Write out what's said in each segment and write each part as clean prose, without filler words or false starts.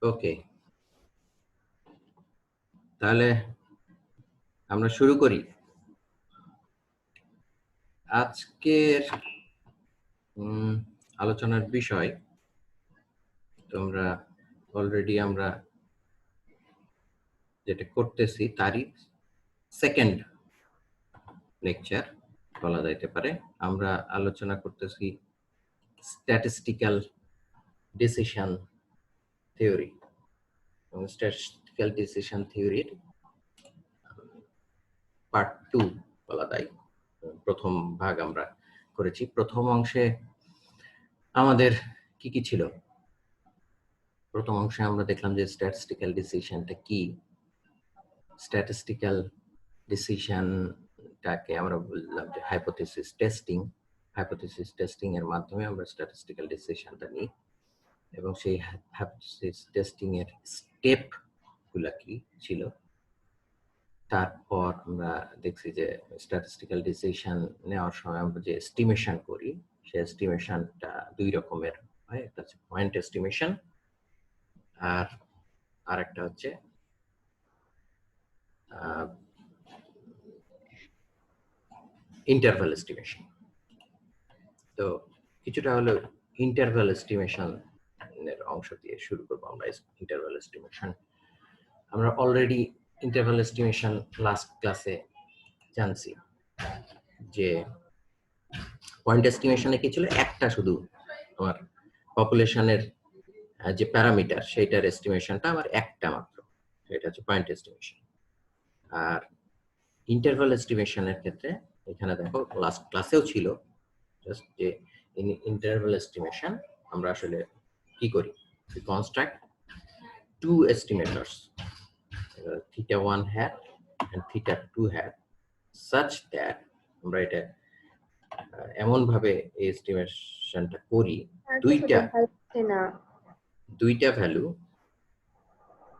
ওকে, তাহলে আমরা শুরু করি। আজকের আলোচনার বিষয় তোমরা অলরেডি আমরা যেটা করতেছি তারই সেকেন্ড লেকচার বলা যাইতে পারে। আমরা আলোচনা করতেছি স্ট্যাটিস্টিক্যাল ডিসিশন থিওরি এবং স্ট্যাটিস্টিক্যাল ডিসিশন থিওরির পার্ট 2 বলা যায়। প্রথম ভাগ আমরা করেছি। প্রথম অংশে আমাদের কি কি ছিল? প্রথম অংশে আমরা দেখলাম যে স্ট্যাটিস্টিক্যাল ডিসিশনটা কি। স্ট্যাটিস্টিক্যাল ডিসিশনটাকে আমরা বললাম যে হাইপোথিসিস টেস্টিং এর মাধ্যমে আমরা স্ট্যাটিস্টিক্যাল ডিসিশনটা নিই এবং সেই হাইপোথিসিস টেস্টিং এর স্টেপ গুলা কি ছিল। তারপর আমরা দেখছি যে স্ট্যাটিস্টিক্যাল ডিসিশন নেওয়ার সময় আমরা যে এস্টিমেশন করি সেই এস্টিমেশনটা দুই রকমের হয়। একটা হচ্ছে পয়েন্ট এস্টিমেশন আর আরেকটা হচ্ছে ইন্টারভাল এস্টিমেশন। তো কিছুটা হলো ইন্টারভাল এস্টিমেশন এর অংশ দিয়ে শুরু করবো আমরা। ইন্টারভাল এস্টিমেশন আমরা অলরেডি ইন্টারভাল এস্টিমেশন লাস্ট ক্লাসে জানছি যে পয়েন্ট এস্টিমেশনে কি ছিল, একটা শুধু আমার পপুলেশনের যে প্যারামিটার সেইটার এস্টিমেশনটা আমার একটা মাত্র, সেটা হচ্ছে পয়েন্ট এস্টিমেশন। আর ইন্টারভাল এস্টিমেশনের ক্ষেত্রে এখানে দেখো লাস্ট ক্লাসেও ছিল জাস্ট যে ইন্টারভাল এস্টিমেশন আমরা আসলে কি করি, we construct two estimators, theta 1 hat and theta 2 hat, such that আমরা এটা এমন ভাবে এই এস্টিমেশনটা করি দুইটা ভ্যালু।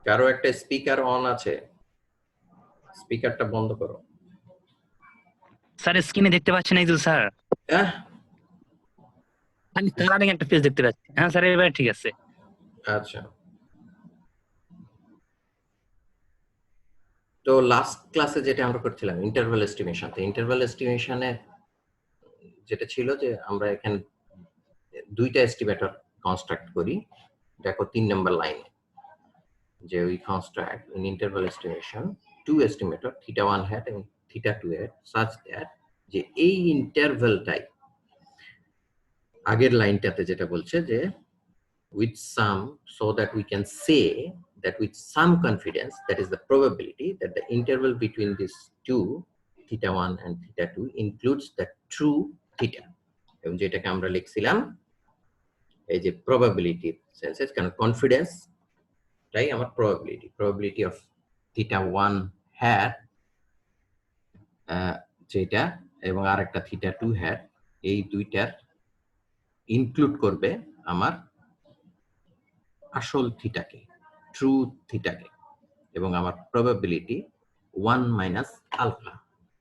কারো একটা স্পিকার অন আছে, স্পিকারটা বন্ধ করো। স্যার স্ক্রিনে দেখতে পাচ্ছেন এই যে স্যার, আমি কালারিং একটা পেজ দেখতে পাচ্ছি। হ্যাঁ স্যার এবার ঠিক আছে। আচ্ছা, তো লাস্ট ক্লাসে যেটা আমরা করছিলাম ইন্টারভাল এস্টিমেশন, তো ইন্টারভাল এস্টিমেশনে যেটা ছিল যে আমরা এখানে দুইটা এস্টিমেটর কনস্ট্রাক্ট করি। দেখো 3 নম্বর লাইনে যে we construct in interval estimation to estimator theta 1 hat এবং থিটা 2 hat such that যে এই ইন্টারভালটাই আগের লাইনটাতে যেটা বলছে যে with some, so that we can say that with some confidence, that is the probability that the interval between these two, theta 1 and theta 2, includes the true theta. এবং যেটাকে আমরা লিখছিলাম এই যে probability সেন্সেস, কারণ কনফিডেন্স তাই আমার probability of theta 1 hat যেটা এবং আরেকটা theta 2 hat, এই দুইটার ইনক্লুড করবে আমার আসল থিটাকে, ট্রু থিটাকে, এবং আমার probability 1 minus alpha.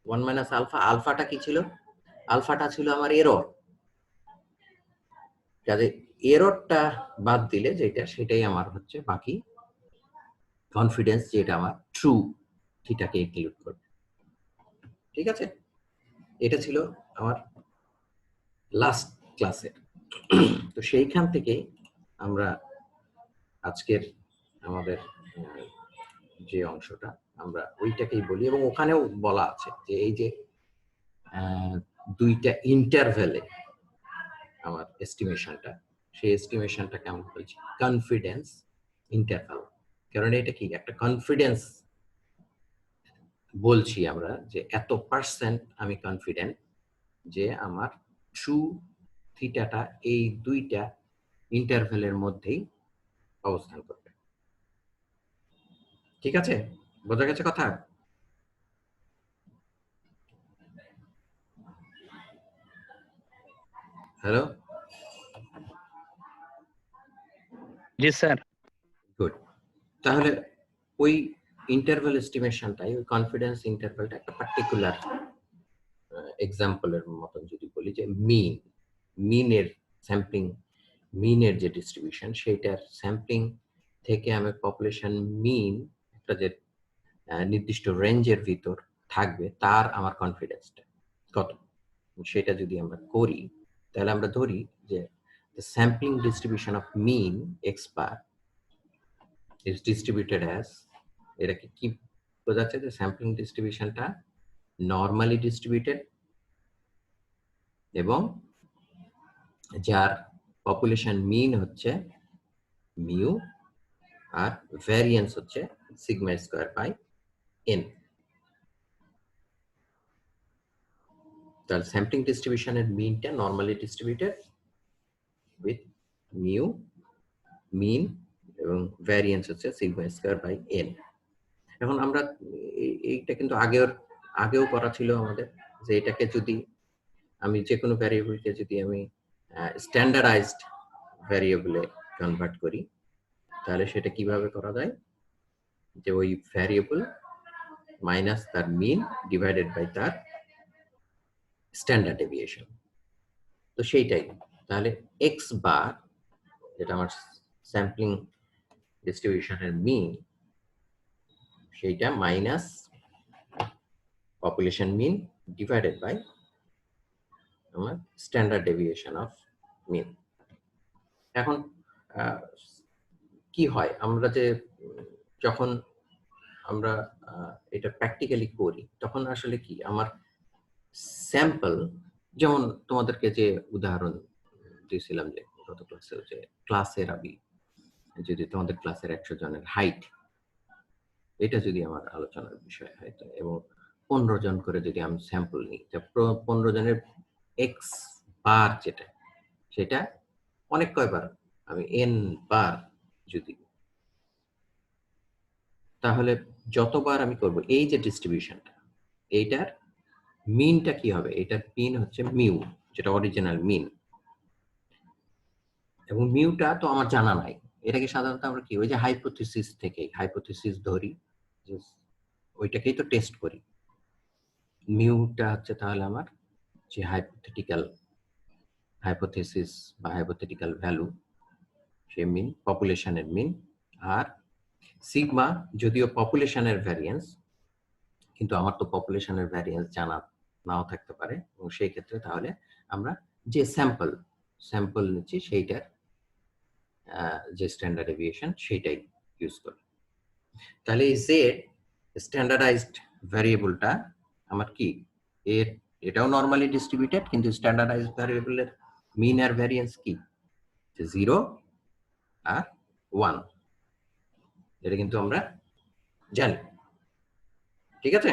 1 minus alpha, আলফাটা কি ছিল? আলফাটা ছিল আমার এরর। কাজে এররটা বাদ দিলে যেটা সেটাই আমার হচ্ছে বাকি কনফিডেন্স, যেটা আমার ট্রু থিটাকে ইনক্লুড করবে। ঠিক আছে, এটা ছিল আমার লাস্ট ক্লাসের। তো সেইখান থেকে আমরা আজকের আমাদের যে অংশটা আমরা ওইটাকেই বলি, এবং ওখানেও বলা আছে যে এই যে দুইটা ইন্টারভ্যালে আমার এস্টিমেশনটা, সেই এস্টিমেশনটাকে আমরা বলছি কনফিডেন্স ইন্টারভ্যাল। কারণ এটা কি একটা কনফিডেন্স বলছি আমরা যে এত পার্সেন্ট আমি কনফিডেন্ট যে আমার ট্রু থিটাটা এই দুইটা ইন্টারভ্যালের মধ্যেই অবস্থান করবে। ঠিক আছে, বোঝা গেছে কথা? হ্যালো, জি স্যার। গুড। তাহলে ওই ইন্টারভ্যাল এস্টিমেশনটাই, ওই কনফিডেন্স ইন্টারভ্যালটা একটা পার্টিকুলার এক্সাম্পলের মতন যদি বলি যে মিনের স্যাম্পলিং, মিনের যে ডিস্ট্রিবিউশন সেইটার স্যাম্পলিং থেকে আমি পপুলেশন মিন একটা যে নির্দিষ্ট রেঞ্জের ভিতর থাকবে তার আমার কনফিডেন্সটা কত, সেটা যদি আমরা করি তাহলে আমরা ধরি যে the sampling distribution of mean x bar is distributed as, এটাকে কি বোঝাচ্ছে যে স্যাম্পলিং ডিস্ট্রিবিউশনটা নরমালি ডিস্ট্রিবিউটেড এবং যার পপুলেশন মিন হচ্ছে মিউ আর ভ্যারিয়েন্স হচ্ছে সিগমা স্কয়ার বাই এন। তাহলে স্যাম্পলিং ডিস্ট্রিবিউশনের মিনটা normally distributed with mu mean এবং ভ্যারিয়েন্স হচ্ছে সিগমা স্কয়ার বাই এন। এখন আমরা এইটা কিন্তু আগেও করা ছিল আমাদের, যে এটাকে যদি আমি যে কোনো ভ্যারিয়েবলকে যদি আমি স্ট্যান্ডার্ডাইজড ভ্যারিয়েবলে কনভার্ট করি তাহলে সেটা কিভাবে করা যায়, যে ওই ভ্যারিয়েবল মাইনাস তার মিন ডিভাইডেড বাই তার স্ট্যান্ডার্ড ডেভিয়েশন। তো সেইটাই তাহলে এক্স বার যেটা আমার স্যাম্পলিং ডিস্ট্রিবিউশনের মিন, সেইটা minus population mean divided by আমার স্ট্যান্ডার্ড ডেভিয়েশন অফ মিন। এখন কি হয়, আমরা যে যখন আমরা এটা প্র্যাকটিক্যালি করি তখন আসলে কি আমার স্যাম্পল, যেমন তোমাদেরকে যে উদাহরণ দিয়েছিলাম যে গত ক্লাসে, যে ক্লাসের আমি যদি তোমাদের ক্লাসের 100 জনের হাইট, এটা যদি আমার আলোচনার বিষয় হয় এবং 15 জন করে যদি আমি স্যাম্পল নিই, 15 জনের এক্স বার যেটা, সেটা অনেক কয়বার আমি এন বার যদি, তাহলে যতবার আমি করব এই যে ডিস্ট্রিবিউশনটা, এইটার মিনটা কি হবে, এটার মিন হচ্ছে মিউ, যেটা অরিজিনাল মিন, এবং মিউটা তো আমার জানা নাই। এটাকে সাধারণত আমরা কি ওই যে হাইপোথিসিস ধরি, যে ওইটাকেই তো টেস্ট করি। মিউটা হচ্ছে তাহলে আমার যে হাইপোথিসিস বা হাইপোথেটিক্যাল ভ্যালু, সে মিন, পপুলেশনের মিন, আর সিগমা যদিও পপুলেশনের ভ্যারিয়েন্স, কিন্তু আমার তো পপুলেশনের ভ্যারিয়েন্স জানা নাও থাকতে পারে, এবং সেই ক্ষেত্রে তাহলে আমরা যে স্যাম্পল নিচ্ছি সেইটার যে স্ট্যান্ডার্ড ডেভিয়েশন সেইটাই ইউজ করি। তাহলে এই জেড স্ট্যান্ডার্ডাইজড ভ্যারিয়েবলটা আমার কি, এটাও নরমালি ডিস্ট্রিবিউটেড, কিন্তু স্ট্যান্ডার্ডাইজড ভ্যারিয়েবলের মিন আর ভ্যারিয়েন্স কি, 0 আর 1, এটা কিন্তু আমরা জানি। ঠিক আছে,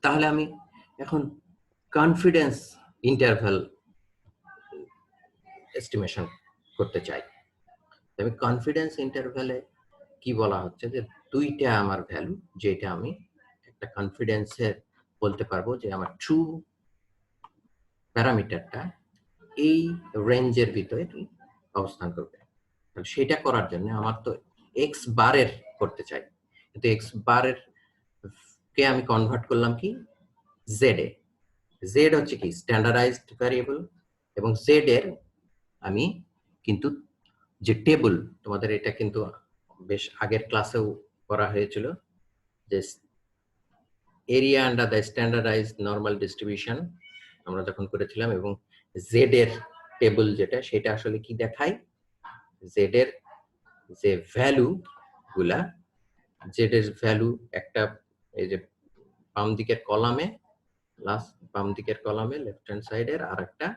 তাহলে আমি এখন কনফিডেন্স ইন্টারভ্যাল এস্টিমেশন করতে চাই। তবে কনফিডেন্স ইন্টারভ্যালে কি বলা হচ্ছে, যে দুইটা আমার ভ্যালু, যেটা আমি একটা কনফিডেন্সের বলতে পারবো যে আমার ট্রু প্যারামিটারটা এই রেঞ্জের ভিতরে অবস্থান করবে। সেটা করার জন্য আমার তো এক্স বারের করতে চাই, কিন্তু এক্স বারের কে আমি কনভার্ট করলাম কি জেড এ। জেড হচ্ছে কি স্ট্যান্ডার্ডাইজড ভ্যারিয়েবল, এবং জেড এর আমি কিন্তু যে টেবল, তোমাদের এটা কিন্তু বেশ আগের ক্লাসেও করা হয়েছিল, যে area under the standardised normal distribution আমরা যখন করেছিলাম, এবং জেড এর টেবল যেটা, সেটা আসলে কি দেখায়, জেড এর যে ভ্যালু গুলা, জেড এর ভ্যালু একটা এই যে বাম দিকের কলামে, বাম দিকের কলামে লেফট হ্যান্ড সাইডের, আর একটা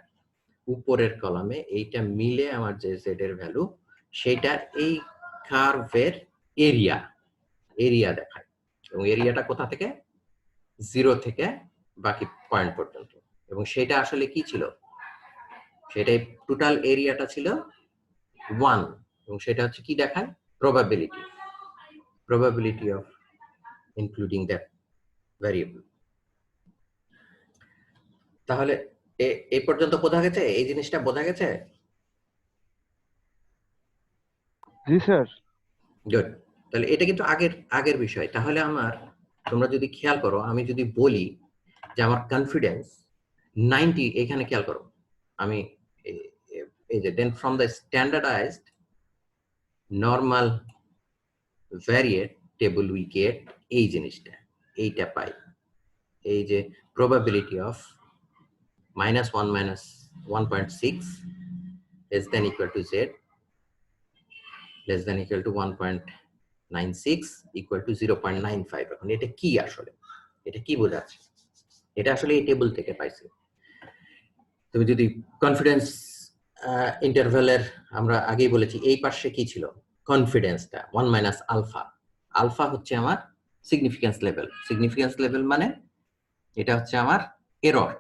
উপরের কলামে, এইটা মিলে আমার যে জেড এর ভ্যালু, সেটা এই কার্ভের এরিয়া দেখায়, এবং এরিয়াটা কোথা থেকে, 0 থেকে বাকি পয়েন্ট পর্যন্ত, এবং সেটা আসলে কি ছিল, সেটাই টোটাল এরিয়াটা ছিল 1, এবং সেটা হচ্ছে কি দেখায়, probability of including that variable। তাহলে এই পর্যন্ত বোঝা গেছে, এই জিনিসটা বোঝা গেছে? জি স্যার। গুড। তাহলে এটা কিন্তু আগের বিষয়। তাহলে তোমরা যদি খেয়াল করো, আমি যদি বলি যে আমার কনফিডেন্স 90, এখানে খেয়াল করো, আমি এই যে then from the standardised normal variable we get এই জিনিসটা, এইটা পাই, এই যে probability of -1 -1.6 less than equal to z less than equal to 1.96 equal to 0.95। এখন এটা কি আসলে, এটা কি বোঝাচ্ছে? এটা আসলে এই টেবিল থেকে পাইছি। তুমি যদি কনফিডেন্স ইন্টারভ্যালের, আমরা আগেই বলেছি এই পাশে কি ছিল, কনফিডেন্সটা 1 মাইনাস আলফা। আলফা হচ্ছে আমার সিগনিফিকেন্স লেভেল। সিগনিফিকেন্স লেভেল মানে এটা হচ্ছে আমার এরর।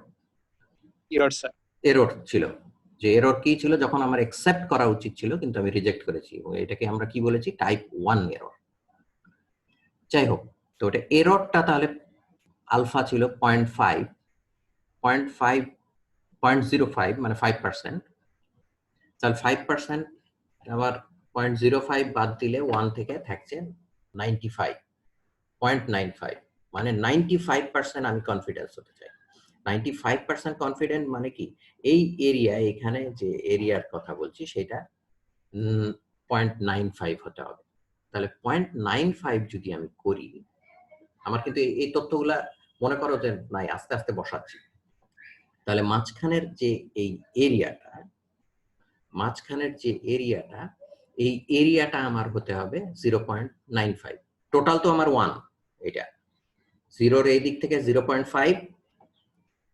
এরর ছিল, যে এরর কি ছিল, যখন আমার অ্যাকসেপ্ট করা উচিত ছিল কিন্তু আমি রিজেক্ট করেছি, এবং এটাকে আমরা কি বলেছি, টাইপ 1 এরর। যাই হোক, তো এটা এররটা তাহলে আলফা ছিল 0.05 মানে 5%। তাহলে 5% আবার 0.05 বাদ দিলে 1 থেকে থাকছে 95.95, মানে 95% আমি কনফিডেন্স হতে চাই। 95% কনফিডেন্ট মানে কি, এই এরিয়া, এখানে যে এরিয়ার কথা বলছি সেটা 0.95 হতে হবে। তাহলে 0.95 যদি আমি করি, আমার কিন্তু এই তথ্যগুলা মনে করো যে নাই, আস্তে আস্তে বসাচ্ছি। তাহলে মাঝখানের যে এই এরিয়াটা, এই এরিয়াটা আমার হতে হবে 0.95। টোটাল তো আমার 1, এটা 0-র এই দিক থেকে 0.5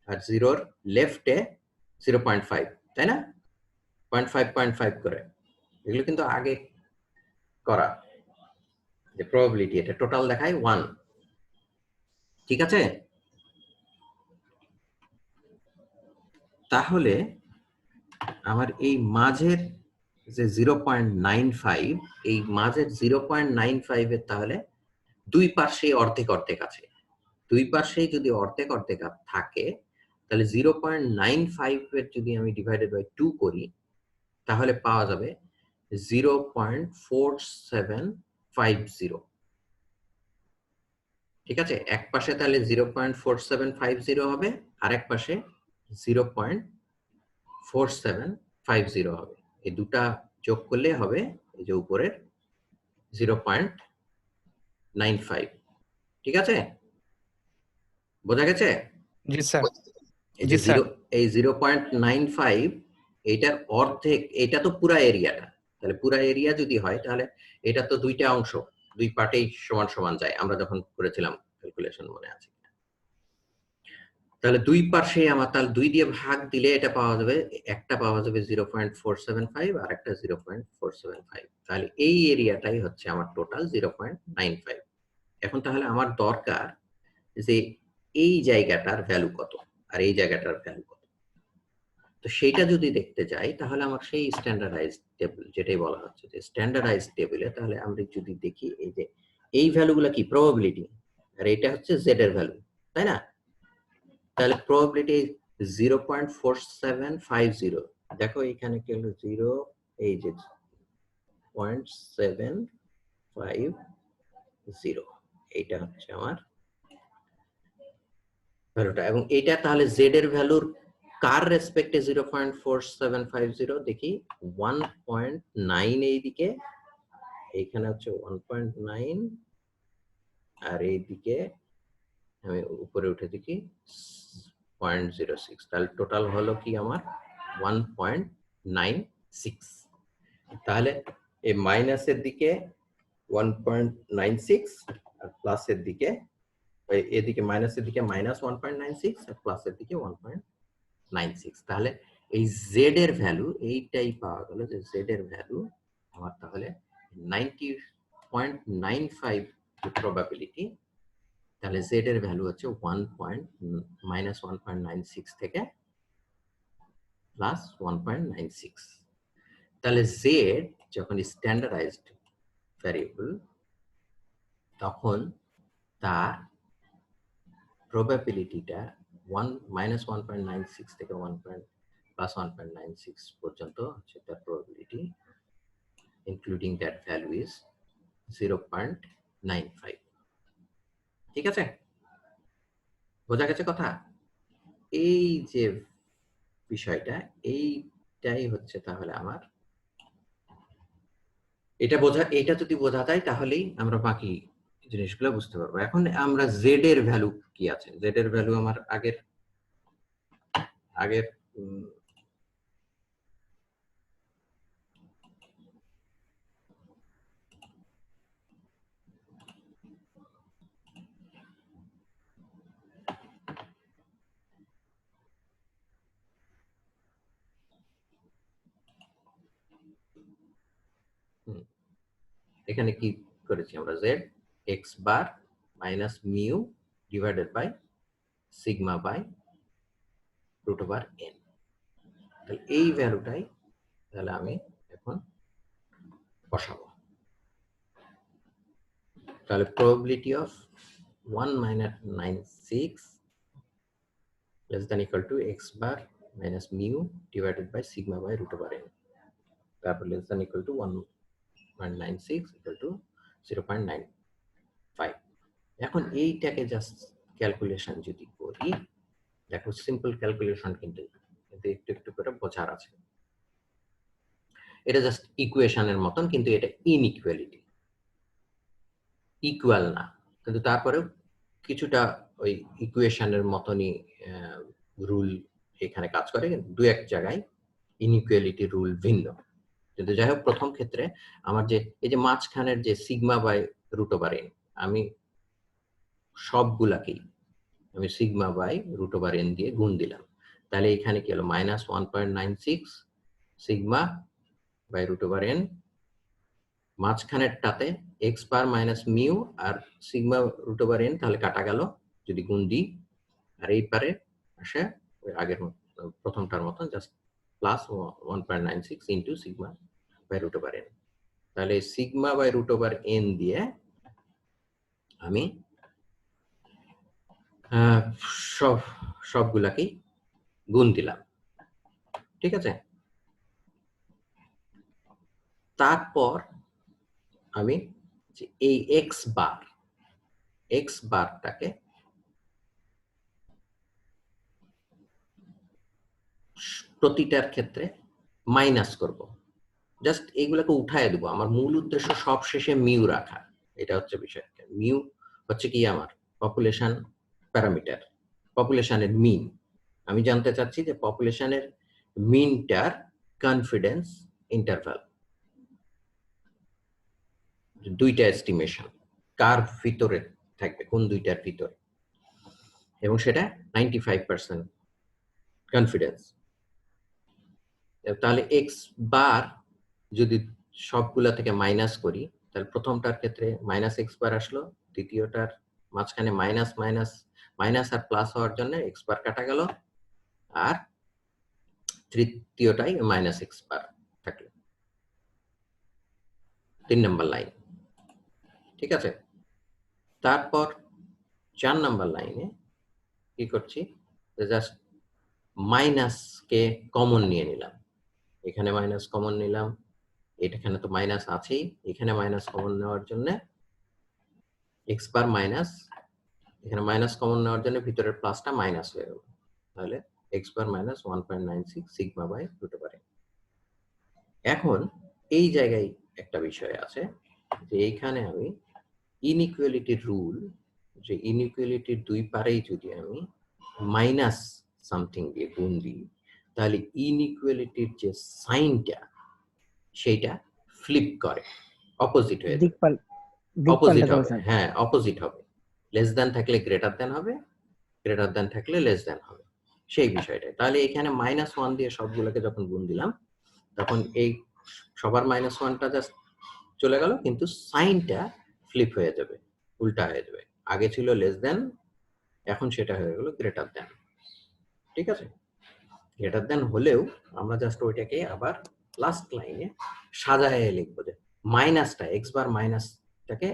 আর 0-র লেফটে 0.5, তাই না? 0.5 করে, এগুলো কিন্তু আগে করা যে প্রবাবিলিটি, এটা টোটাল দেখায় 1। ঠিক আছে? তাহলে আমার এই মাঝের যে 0.95, এই মাঝের 0.95 এর তাহলে দুই পাশে অর্ধেক অর্ধেক আছে। দুই পাশেই যদি অর্ধেক অর্ধেক থাকে, তাহলে 0.95 এর যদি আমি ডিভাইডেড বাই 2 করি, তাহলে পাওয়া যাবে 0.4750। ঠিক আছে? এক পাশে তাহলে 0.4750 হবে, আর এক পাশে 0.4750 হবে। এই দুটা যোগ করলে হবে এই যে উপরের 0.95। ঠিক আছে? বোঝা গেছে? জি স্যার। এই জি যে স্যার। এই 0.95 এইটার অর্ধেক, এটা তো পুরা এরিয়াটা। তাহলে পুরা এরিয়া যদি হয়, তাহলে এটা তো দুইটা অংশ, দুই পার্টেই সমান সমান যায়, আমরা যখন করেছিলাম ক্যালকুলেশন, মনে আছে? তাহলে দুই পাশে আমার, তাহলে 2 দিয়ে ভাগ দিলে এটা পাওয়া যাবে, একটা পাওয়া যাবে 0.475 আর একটা 0.475। তাহলে এই এরিয়াটাই হচ্ছে আমার টোটাল 0.95। এখন তাহলে আমার দরকার যে এই জায়গাটার ভ্যালু কত আর এই জায়গাটার ভ্যালু কত। তো সেটা যদি দেখতে যাই, তাহলে আমার সেই স্ট্যান্ডার্ডাইজড টেবিল, যেটাই বলা হচ্ছে যে স্ট্যান্ডার্ডাইজড টেবিলে, তাহলে আমরা যদি দেখি এই যে এই ভ্যালুগুলো কি প্রবাবিলিটি, আর এটা হচ্ছে জেড এর ভ্যালু, তাই না? তাহলে প্রবাবিলিটি 0.4750। দেখো এখানে কি হলো 0, এই যে 0.750, এইটা হচ্ছে আমার ভ্যালুটা। এবং এইটা তাহলে জেড এর ভ্যালুর কার রেসপেক্টে 0.4750, দেখি 1.9 এইদিকে, এইখানে হচ্ছে 1.9, আর এইদিকে আমি উপরে উঠে দেখি 0.06। তাহলে টোটাল হলো কি আমার 1.96। তাহলে এই মাইনাসের দিকে 1.96 আর প্লাসের দিকে, এদিকে মাইনাসের দিকে -1.96 আর প্লাসের দিকে 1.96। তাহলে এই জেড এর ভ্যালু এইটাই পাওয়া গেল, যে জেড এর ভ্যালু আমার তাহলে 90.95 প্রবাবিলিটি। তাহলে জেড এর ভ্যালু হচ্ছে -1.96 থেকে +1.96। তাহলে জেড যখন স্ট্যান্ডার্ডাইজড ভ্যারিয়েবল, তখন তার প্রবাবিলিটিটা -1.96 থেকে +1.96 পর্যন্ত হচ্ছে তার probability, including that value is 0.95। ঠিক আছে? বোঝা গেছে কথা? এই যে বিষয়টা, এইটাই হচ্ছে তাহলে আমার এটা যদি বোঝা যায় তাহলেই আমরা বাকি জিনিসগুলো বুঝতে পারবো। এখন আমরা জেড এর ভ্যালু কি আছে, জেড এর ভ্যালু আমার আগের উম, এখানে কি করেছি আমরা, Z X bar minus mu divided by sigma by root over N. তাহলে এই ভ্যালুটাই তাহলে আমি এখন বসাবো। তাহলে probability of 1 minus 96 less than equal to x bar minus mu divided by sigma by root over n, তারপর less than equal to 1.96 equal to 0.95। এখন এইটাকে জাস্ট ক্যালকুলেশন যদি করি, দেখো সিম্পল ক্যালকুলেশন কিন্তু একটু একটু করে বোঝার আছে। এটা জাস্ট ইকুয়েশনের মতন, কিন্তু এটা ইনইকুয়ালিটি, ইকুয়াল না, কিন্তু তারপরেও কিছুটা ওই ইকুয়েশনের মতনই রুল এখানে কাজ করে, কিন্তু দু এক জায়গায় ইনইকুয়ালিটি রুল ভিন্ন। কিন্তু যাই হোক, প্রথম ক্ষেত্রে আমার যে এই যে মাঝখানের যে sigma by root over n, আমি সবগুলাকেই আমি sigma by root over n দিয়ে গুণ দিলাম। তাহলে এখানে কি হলো, minus 1.96 sigma by root over n, মাঝখানেরটাতে এক্স বার মাইনাস মিউ আর সিগমা রুট ওভার এন, তাহলে কাটা গেল যদি গুণ দিই, আর এই পারে আসে ওই আগের প্রথমটার মতন just plus 1.96 into sigma by root over N. তাহলে sigma by root over n দিয়ে আমি সবগুলাকেই গুণ দিলাম, ঠিক আছে। তারপর আমি এই এক্স বারটাকে প্রতিটার ক্ষেত্রে মাইনাস করব, জাস্ট এইগুলোকে উঠায় দেবো। আমার মূল উদ্দেশ্য সব শেষে মিউ রাখা, এটা হচ্ছে বিষয়। মিউ হচ্ছে কি আমার পপুলেশন প্যারামিটার, পপুলেশনের মিন। আমি জানতে চাচ্ছি যে পপুলেশনের মিনটার কনফিডেন্স ইন্টারভাল, দুইটা এস্টিমেশন কার ভিতরে থাকবে, কোন দুইটার ভিতরে, এবং সেটা 95% কনফিডেন্স। তাহলে এক্স বার যদি সবগুলা থেকে মাইনাস করি, তাহলে প্রথমটার ক্ষেত্রে মাইনাস এক্স বার আসলো, দ্বিতীয়টার মাঝখানে মাইনাস মাইনাস মাইনাস আর প্লাস হওয়ার জন্য এক্স বার কাটা গেল, আর তৃতীয়টাই মাইনাস এক্স বার থাকলো, 3 নম্বর লাইন, ঠিক আছে। তারপর 4 নম্বর লাইনে কি করছি, জাস্ট মাইনাস কে কমন নিয়ে নিলাম, এখানে মাইনাস কমন নিলাম, এখানে তো মাইনাস আছেই, এখানে মাইনাস কমন নেওয়ার জন্য এক্স বার মাইনাস, এখানে মাইনাস কমন নেওয়ার জন্য ভিতরের প্লাসটা মাইনাস হয়ে গেল, তাহলে X bar minus 1.96 sigma by root over N. এখন এই জায়গায় একটা বিষয় আছে যে এইখানে আমি ইনইকুয়ালিটির রুল, যে ইনইকুয়ালিটির দুই পারেই যদি আমি মাইনাস সামথিং দিয়ে গুণ দিই, তাহলে ইনইকুয়ালিটির যে সাইনটা সেইটা ফ্লিপ করে, অপোজিট হয়ে যাবে, অপোজিট হবে, হ্যাঁ অপোজিট হবে। লেস দ্যান থাকলে গ্রেটার দ্যান হবে, গ্রেটার দ্যান থাকলে লেস দ্যান হবে, সেই বিষয়টাই। তাহলে এখানে -1 দিয়ে সবগুলোকে যখন গুণ দিলাম, তখন এই সবার -1টা জাস্ট চলে গেল, কিন্তু সাইনটা ফ্লিপ হয়ে যাবে, উল্টা হয়ে যাবে। আগে ছিল লেস দ্যান, এখন সেটা হয়ে গেল গ্রেটার দ্যান, ঠিক আছে। গ্রেটার দ্যান হলেও আমরা জাস্ট ওইটাকে আবার লাস্ট লাইনে সাজায় লিখবো, যে মাইনাসটা এক্স বার মাইনাসটাকে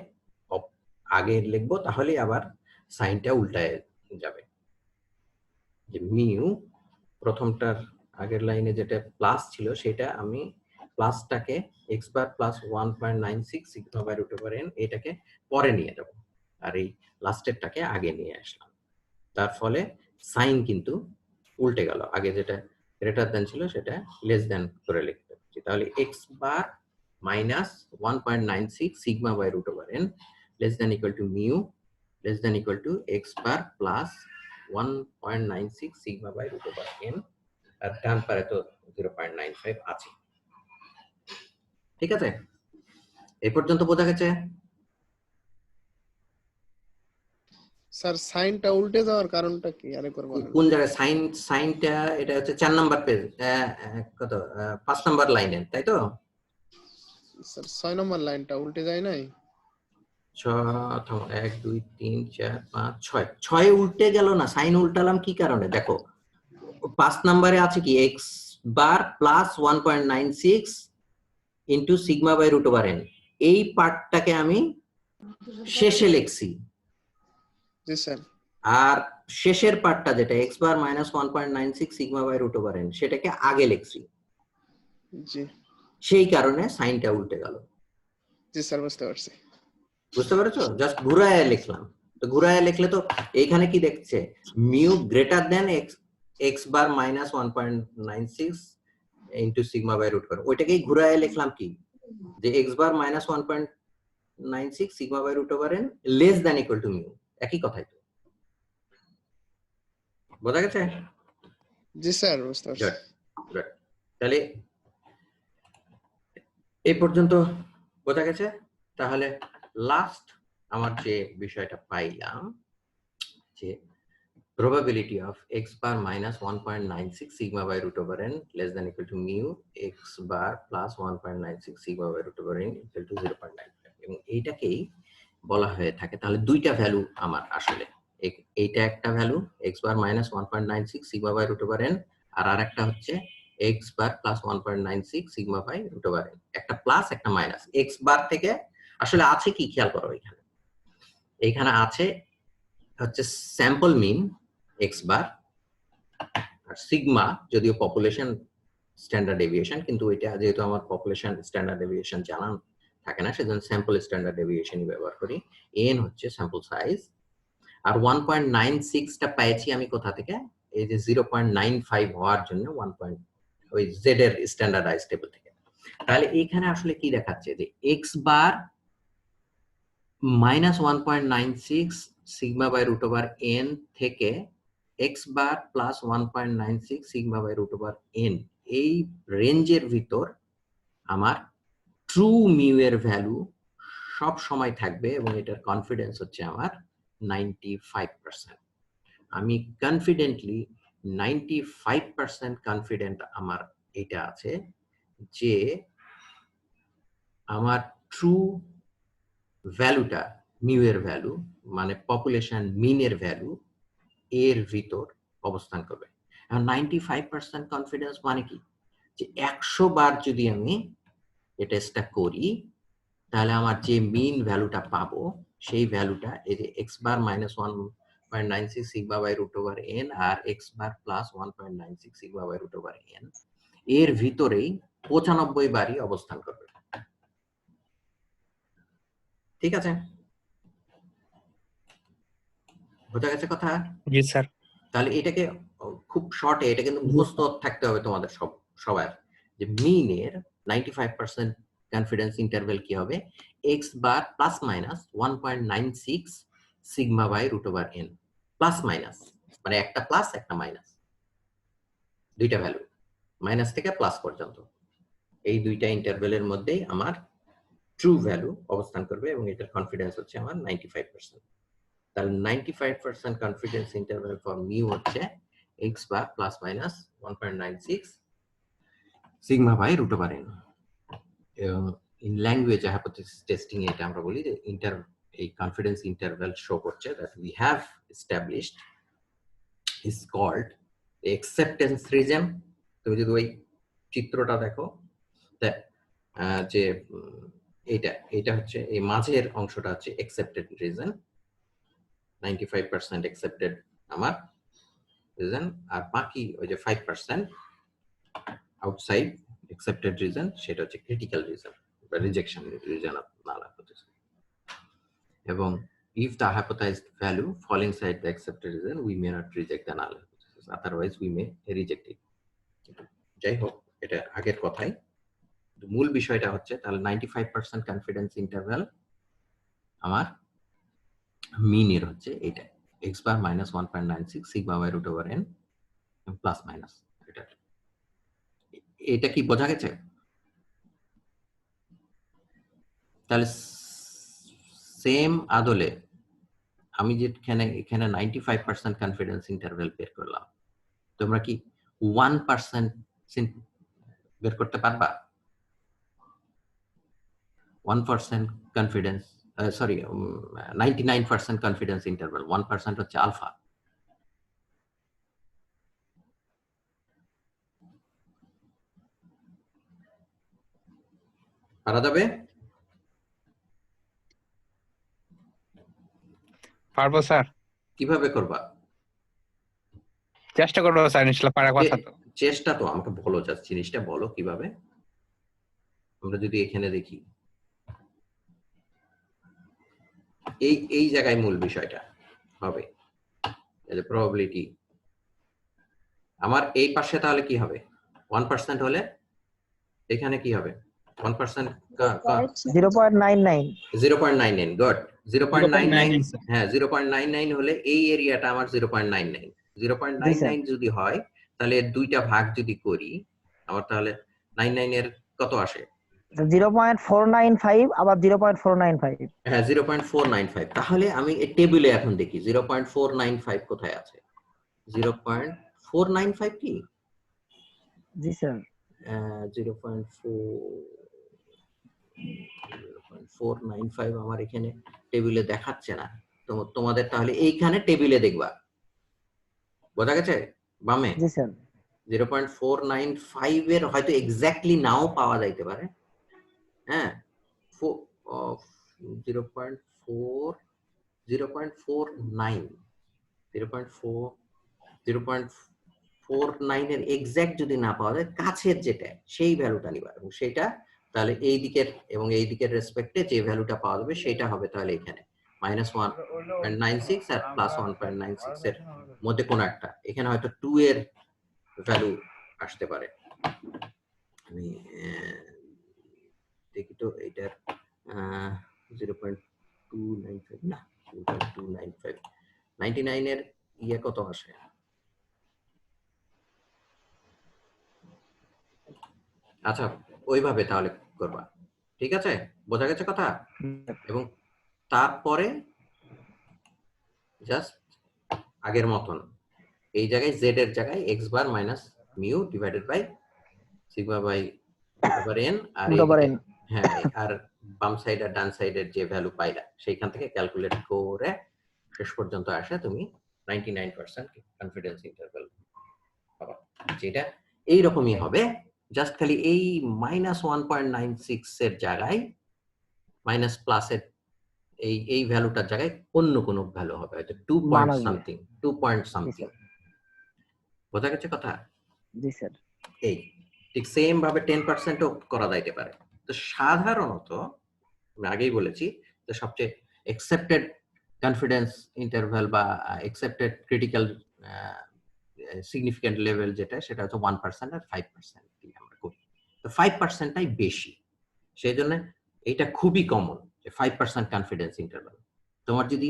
আগে লিখবো, তাহলেই আবার সাইনটা উল্টায় যাবে। যে মিউ প্রথমটার আগের লাইনে যেটা প্লাস ছিল, সেটা আমি প্লাসটাকে x bar plus 1.96 sigma by root over n এটাকে পরে নিয়ে যাব, আর এই লাস্টেরটাকে আগে নিয়ে আসলাম। তার ফলে সাইন কিন্তু উল্টে গেল, আগে যেটা গ্রেটার দ্যান ছিল সেটা লেস দ্যান করে লিখতে পারছি। তাহলে X bar minus 1.96 sigma by root over n less than equal to mu less than equal to x bar plus 1.96 sigma by root over n আর ডান পারে তো 0.95 আছে। ঠিক আছে, এই পর্যন্ত বোঝা গেছে? স্যার সাইনটা উল্টে যাওয়ার কারণটা কি আরেকবার বলেন। কোন জায়গায় সাইনটা? এটা হচ্ছে 4 নাম্বার পেজ, কত 5 নাম্বার লাইনে, তাই তো? স্যার 6 নম্বর লাইনটা উল্টে যায় নাই? 1 2 3 4 5 6 6 উল্টে গেল না। সাইন উল্টালাম কি কারণে? দেখো 5 নম্বরে আছে কি x bar plus 1.96 into sigma by root over n। এই পার্টটাকে আমি শেষে লিখছি। জি স্যার। আর শেষের পার্টটা যেটা x bar minus 1.96 sigma by root over n সেটাকে আগে লিখছি। জি। সেই কারণে সাইনটা উল্টে গেল। জি স্যার, বুঝতে পারছি। বুঝতে পেরেছো? জাস্ট ঘুরায় লিখলাম। তো ঘুরায় লিখলে তো এইখানে কি দেখছে, mu greater than x bar minus 1.96 into sigma by root over. ওইটাকেই ঘুরায় লিখলাম কি, যে x bar minus 1.96 sigma by root over n less than equal to mu. একই কথাই তো, বোঝা গেছে? জি স্যার, বুঝতে পারছি। Good. তাহলে এই পর্যন্ত বোঝা গেছে? তাহলে লাস্ট আমার যে বিষয়টা পাইলাম যে probability of x bar minus 1.96 sigma by root over n less than equal to mu x bar plus 1.96 sigma by root over n equal to 0.95 এবং এইটাকেই বলা হয়ে থাকে। তাহলে দুইটা ভ্যালু আমার আসলে, এইটা একটা value x bar minus 1.96 sigma by root over n আর আরেকটা হচ্ছে x bar plus 1.96 sigma by root over n। একটা প্লাস একটা মাইনাস। x bar থেকে আসলে আছে কি খেয়াল করো, এখানে আছে হচ্ছে স্যাম্পল মিন x বার আর সিগমা, যদিও পপুলেশন স্ট্যান্ডার্ড ডেভিয়েশন, কিন্তু এটা যেহেতু আমার পপুলেশন স্ট্যান্ডার্ড ডেভিয়েশন জানা থাকে না সেজন্য স্যাম্পল স্ট্যান্ডার্ড ডেভিয়েশনই ব্যবহার করি। n হচ্ছে স্যাম্পল সাইজ আর 1.96 টা পেয়েছি আমি কোথা থেকে? এই যে 0.95 হওয়ার জন্য ওই z এর স্ট্যান্ডার্ডাইজ টেবিল থেকে। তাহলে এখানে আসলে কি দেখাচ্ছে যে x bar minus 1.96 sigma by root over n থেকে x bar plus 1.96 sigma by root over n, এই রেঞ্জের ভিতর আমার ট্রু মিউ এর ভ্যালু সব সময় থাকবে এবং এটার কনফিডেন্স হচ্ছে আমার 95%। আমি কনফিডেন্টলি 95% কনফিডেন্ট আমার এটা আছে যে আমার ট্রু ভ্যালুটা, মিউ এর ভ্যালু মানে পপুলেশন মিনের ভ্যালু এর ভিতর অবস্থান করবে। 95% কনফিডেন্স মানে কি, যে 100 বার যদি আমি এই টেস্টটা করি তাহলে আমার যে মিন ভ্যালুটা পাবো সেই ভ্যালুটা এই যে x bar minus 1.96 sigma by root over n আর x bar plus 1.96 sigma by root over n এর ভিতরেই 95 বারই অবস্থান করবে। ঠিক আছে, বোঝা গেছে কথা? জি স্যার। তাহলে এটাকে খুব শর্টে, এটা কিন্তু মুখস্থ থাকতে হবে তোমাদের সবার, যে মিনের 95% কনফিডেন্স ইন্টারভ্যাল কি হবে, x bar plus minus 1.96 sigma by root over n। Plus minus মানে একটা প্লাস একটা মাইনাস, দুইটা ভ্যালু মাইনাস থেকে প্লাস পর্যন্ত, এই দুইটা ইন্টারভ্যালের মধ্যেই আমার ট্রু ভ্যালু অবস্থান করবে এবং এটার কনফিডেন্স হচ্ছে আমার 95%। তাহলে 95% কনফিডেন্স ইন্টারভ্যাল ফর মিউ হচ্ছে x bar plus minus 1.96 sigma by root over n। In language hypothesis testing এটা আমরা বলি যে এই কনফিডেন্স ইন্টারভ্যাল শো করছে that we have established is called acceptance region. তুমি যদি ওই চিত্রটা দেখো, যে এটা হচ্ছে এই মাঝের অংশটা হচ্ছে অ্যাকসেপ্টেড রিজন, 95% অ্যাকসেপ্টেড আমার রিজন, আর বাকি ওই যে 5% আউটসাইড অ্যাকসেপ্টেড রিজন সেটা হচ্ছে ক্রিটিক্যাল রিজন বা rejection reason of null hypothesis. এবং if the hypothesized value fall inside the accepted reason we may not reject the null hypothesis, otherwise we may reject it. যাই হোক, এটা আগের কথাই। মূল বিষয়টা হচ্ছে তাহলে 95% কনফিডেন্স ইন্টারভ্যাল আমার মিন এর হচ্ছে এটা x bar minus 1.96 sigma by root over n plus minus এটা কি বোঝা গেছে? তাহলে সেম আদলে আমি যেখানে এখানে 95% কনফিডেন্স ইন্টারভ্যাল বের করলাম, তোমরা কি 1% বের করতে পারবা? 1% কনফিডেন্স, সরি 99% কনফিডেন্স ইন্টারভ্যাল, 1% হচ্ছে আলফা। পারা যাবে? পারবো স্যার, কিভাবে করবা? চেষ্টা করবো স্যার, ইনশাআল্লাহ পারার কথা তো। চেষ্টা তো আমাকে বলো, জাস্ট জিনিসটা বলো কিভাবে। আমরা যদি এখানে দেখি এই জায়গায় মূল বিষয়টা হবে প্রবাবিলিটি আমার এই পাশে, তাহলে কি হবে 1% হলে এখানে কি হবে 1% 0.99 0.99 গুড 0.99 হ্যাঁ 0.99 হলে এই এরিয়াটা আমার 0.99 0.99 যদি হয় তাহলে এর দুইটা ভাগ যদি করি আমার তাহলে 99 এর কত আসে 0.495 আবার 0.495 হ্যাঁ 0.495 তাহলে আমি এই টেবিলে এখন দেখি 0.495 কোথায় আছে 0.495 কি জি স্যার 0.495 আমার এখানে টেবিলে দেখাচ্ছে না, তোমাদের তাহলে এইখানে টেবিলে দেখবা, বোঝা গেছে বামে? জি স্যার 0.495 এর হয়তো এক্স্যাক্টলি নাও পাওয়া যাইতে পারে, হ্যাঁ 0.49 এর এক্স্যাক্ট যদি না পাওয়া যায় কাছের যেটা সেই ভ্যালুটা নিবা এবং সেটা তাহলে এই দিকের এবং এই দিকের রেসপেক্টে যে ভ্যালুটা পাওয়া যাবে সেটা হবে তাহলে এখানে -1.96 আর +1.96 এর মধ্যে কোন একটা, এখানে হয়তো 2 এর ভ্যালু আসতে পারে। আমি দেখি তো এটার 0.295 না 0.295 99 এর ইয়ে কত আসে আচ্ছা ওইভাবে তাহলে করবা, ঠিক আছে বোঝা গেছে কথা? এবং তারপরে জাস্ট আগের মতন এই জায়গায় z এর জায়গায় x bar minus mu divided by sigma by over n আর হ্যাঁ আর বাম সাইড আর ডান সাইডের যে ভ্যালু পাইলা সেইখান থেকে ক্যালকুলেট করে শেষ পর্যন্ত আসে তুমি 99% কনফিডেন্স ইন্টারভ্যাল পাবা, যেটা এইরকমই হবে জাস্ট খালি এই -1.96 এর জায়গায় মাইনাস প্লাসের এই ভ্যালুটার জায়গায় অন্য কোনো ভ্যালু হবে, হয়তো 2 পয়েন্ট সামথিং 2 পয়েন্ট সামথিং, বোঝা গেছে কথা? জি স্যার। এই ঠিক সেম ভাবে 10% ও করা যাইতে পারে। তো সাধারণত আমি আগেই বলেছি যে সবচেয়ে অ্যাকসেপ্টেড কনফিডেন্স ইন্টারভ্যাল বা অ্যাকসেপ্টেড ক্রিটিক্যাল সিগনিফিক্যান্ট লেভেল যেটা সেটা হচ্ছে 1% আর 5% দিয়ে আমরা করি। তো 5%টাই বেশি, সেই জন্য এটা খুবই কমন যে 5% কনফিডেন্স ইন্টারভ্যাল। তোমার যদি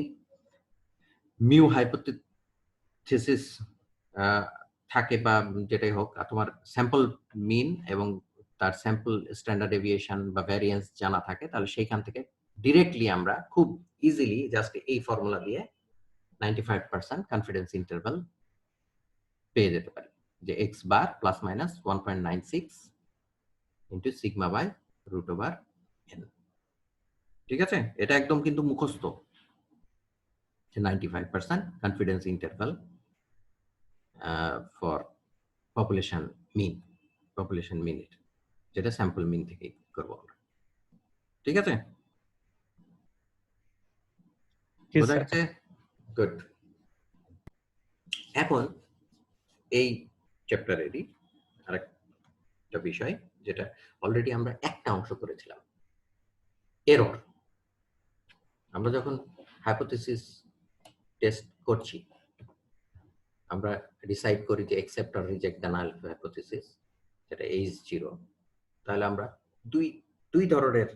মিউ হাইপোথিসিস থাকে বা যেটাই হোক, তোমার স্যাম্পল মিন এবং তার স্যাম্পল স্ট্যান্ডার্ড ডেভিয়েশন বা ভ্যারিয়েন্স জানা থাকে, তাহলে সেইখান থেকে ডিরেক্টলি আমরা খুব ইজিলি জাস্ট এই ফর্মুলা দিয়ে 95% কনফিডেন্স ইন্টারভ্যাল পেয়ে যেতে পারি, যে X bar plus minus 1.96 into sigma by root over N. ঠিক আছে, এটা একদম কিন্তু মুখস্থ, 95% confidence interval for population mean, যেটা স্যাম্পল মিন থেকে করবো আমরা। ঠিক আছে, বোঝা গেছে? গুড। এখন এই চ্যাপ্টারেরই আরেকটা বিষয় যেটা অলরেডি আমরা একটা অংশ করেছিলাম, এরর। আমরা যখন হাইপোথিসিস টেস্ট করছি আমরা ডিসাইড করি যে accept or reject the null hypothesis, যেটা H0, তাহলে আমরা দুই দুই ধরনের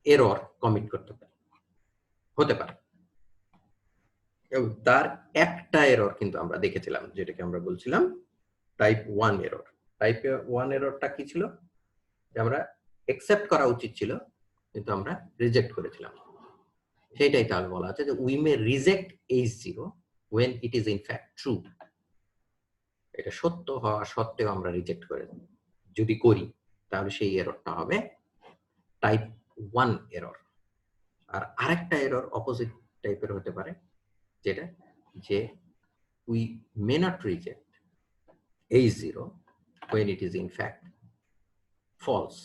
এরর কমিট করতে পারে, হতে পারে। এবং তার একটা এরর কিন্তু আমরা দেখেছিলাম, যেটাকে আমরা বলছিলাম টাইপ 1 এরর। টাইপ 1 এররটা কি ছিল? যে আমরা অ্যাকসেপ্ট করা উচিত ছিল, কিন্তু আমরা রিজেক্ট করেছিলাম। সেইটাই তাহলে বলা আছে যে we may reject H0 when it is in fact true। এটা সত্য হওয়া সত্ত্বেও আমরা রিজেক্ট করে যদি করি, তাহলে সেই এররটা হবে টাইপ 1 এরর। আর আরেকটা এরর অপোজিট টাইপের হতে পারে, যেটা যে we may not reject H0 when it is in fact false।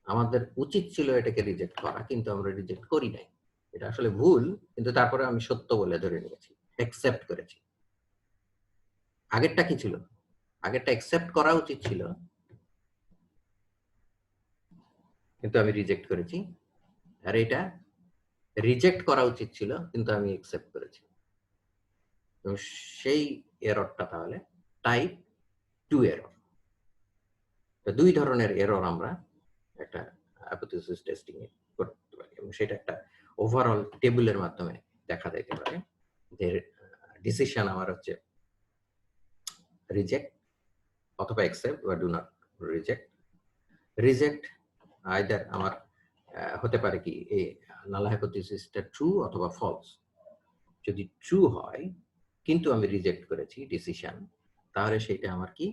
আমাদের উচিত ছিল এটাকে রিজেক্ট করা, কিন্তু আমরা রিজেক্ট করি নাই। এটা আসলে ভুল, কিন্তু তারপরে আমি সত্য বলে ধরে নিয়েছি, অ্যাকসেপ্ট করেছি। আগেরটা কি ছিল? আগেরটা অ্যাকসেপ্ট করা উচিত ছিল, কিন্তু আমি রিজেক্ট করেছি। আর এটা রিজেক্ট করা উচিত ছিল, কিন্তু আমি অ্যাকসেপ্ট করেছি। তো সেই এররটা তাহলে টাইপ 2 এরর। দুই ধরনের এরর আমরা একটা হাইপোথিসিস টেস্টিং এ করতে পারি, এবং সেটা একটা ওভারঅল টেবিলের মাধ্যমে দেখা যেতে পারে। যে ডিসিশন আমার হচ্ছে রিজেক্ট অথবা অ্যাকসেপ্ট বা do not reject. Reject either আমার হতে পারে কি এই নাল হাইপোথিসিসটা ট্রু অথবা ফলস। যদি ট্রু হয় কিন্তু আমি রিজেক্ট করেছি ডিসিশন, তাহলে সেটা আমার কি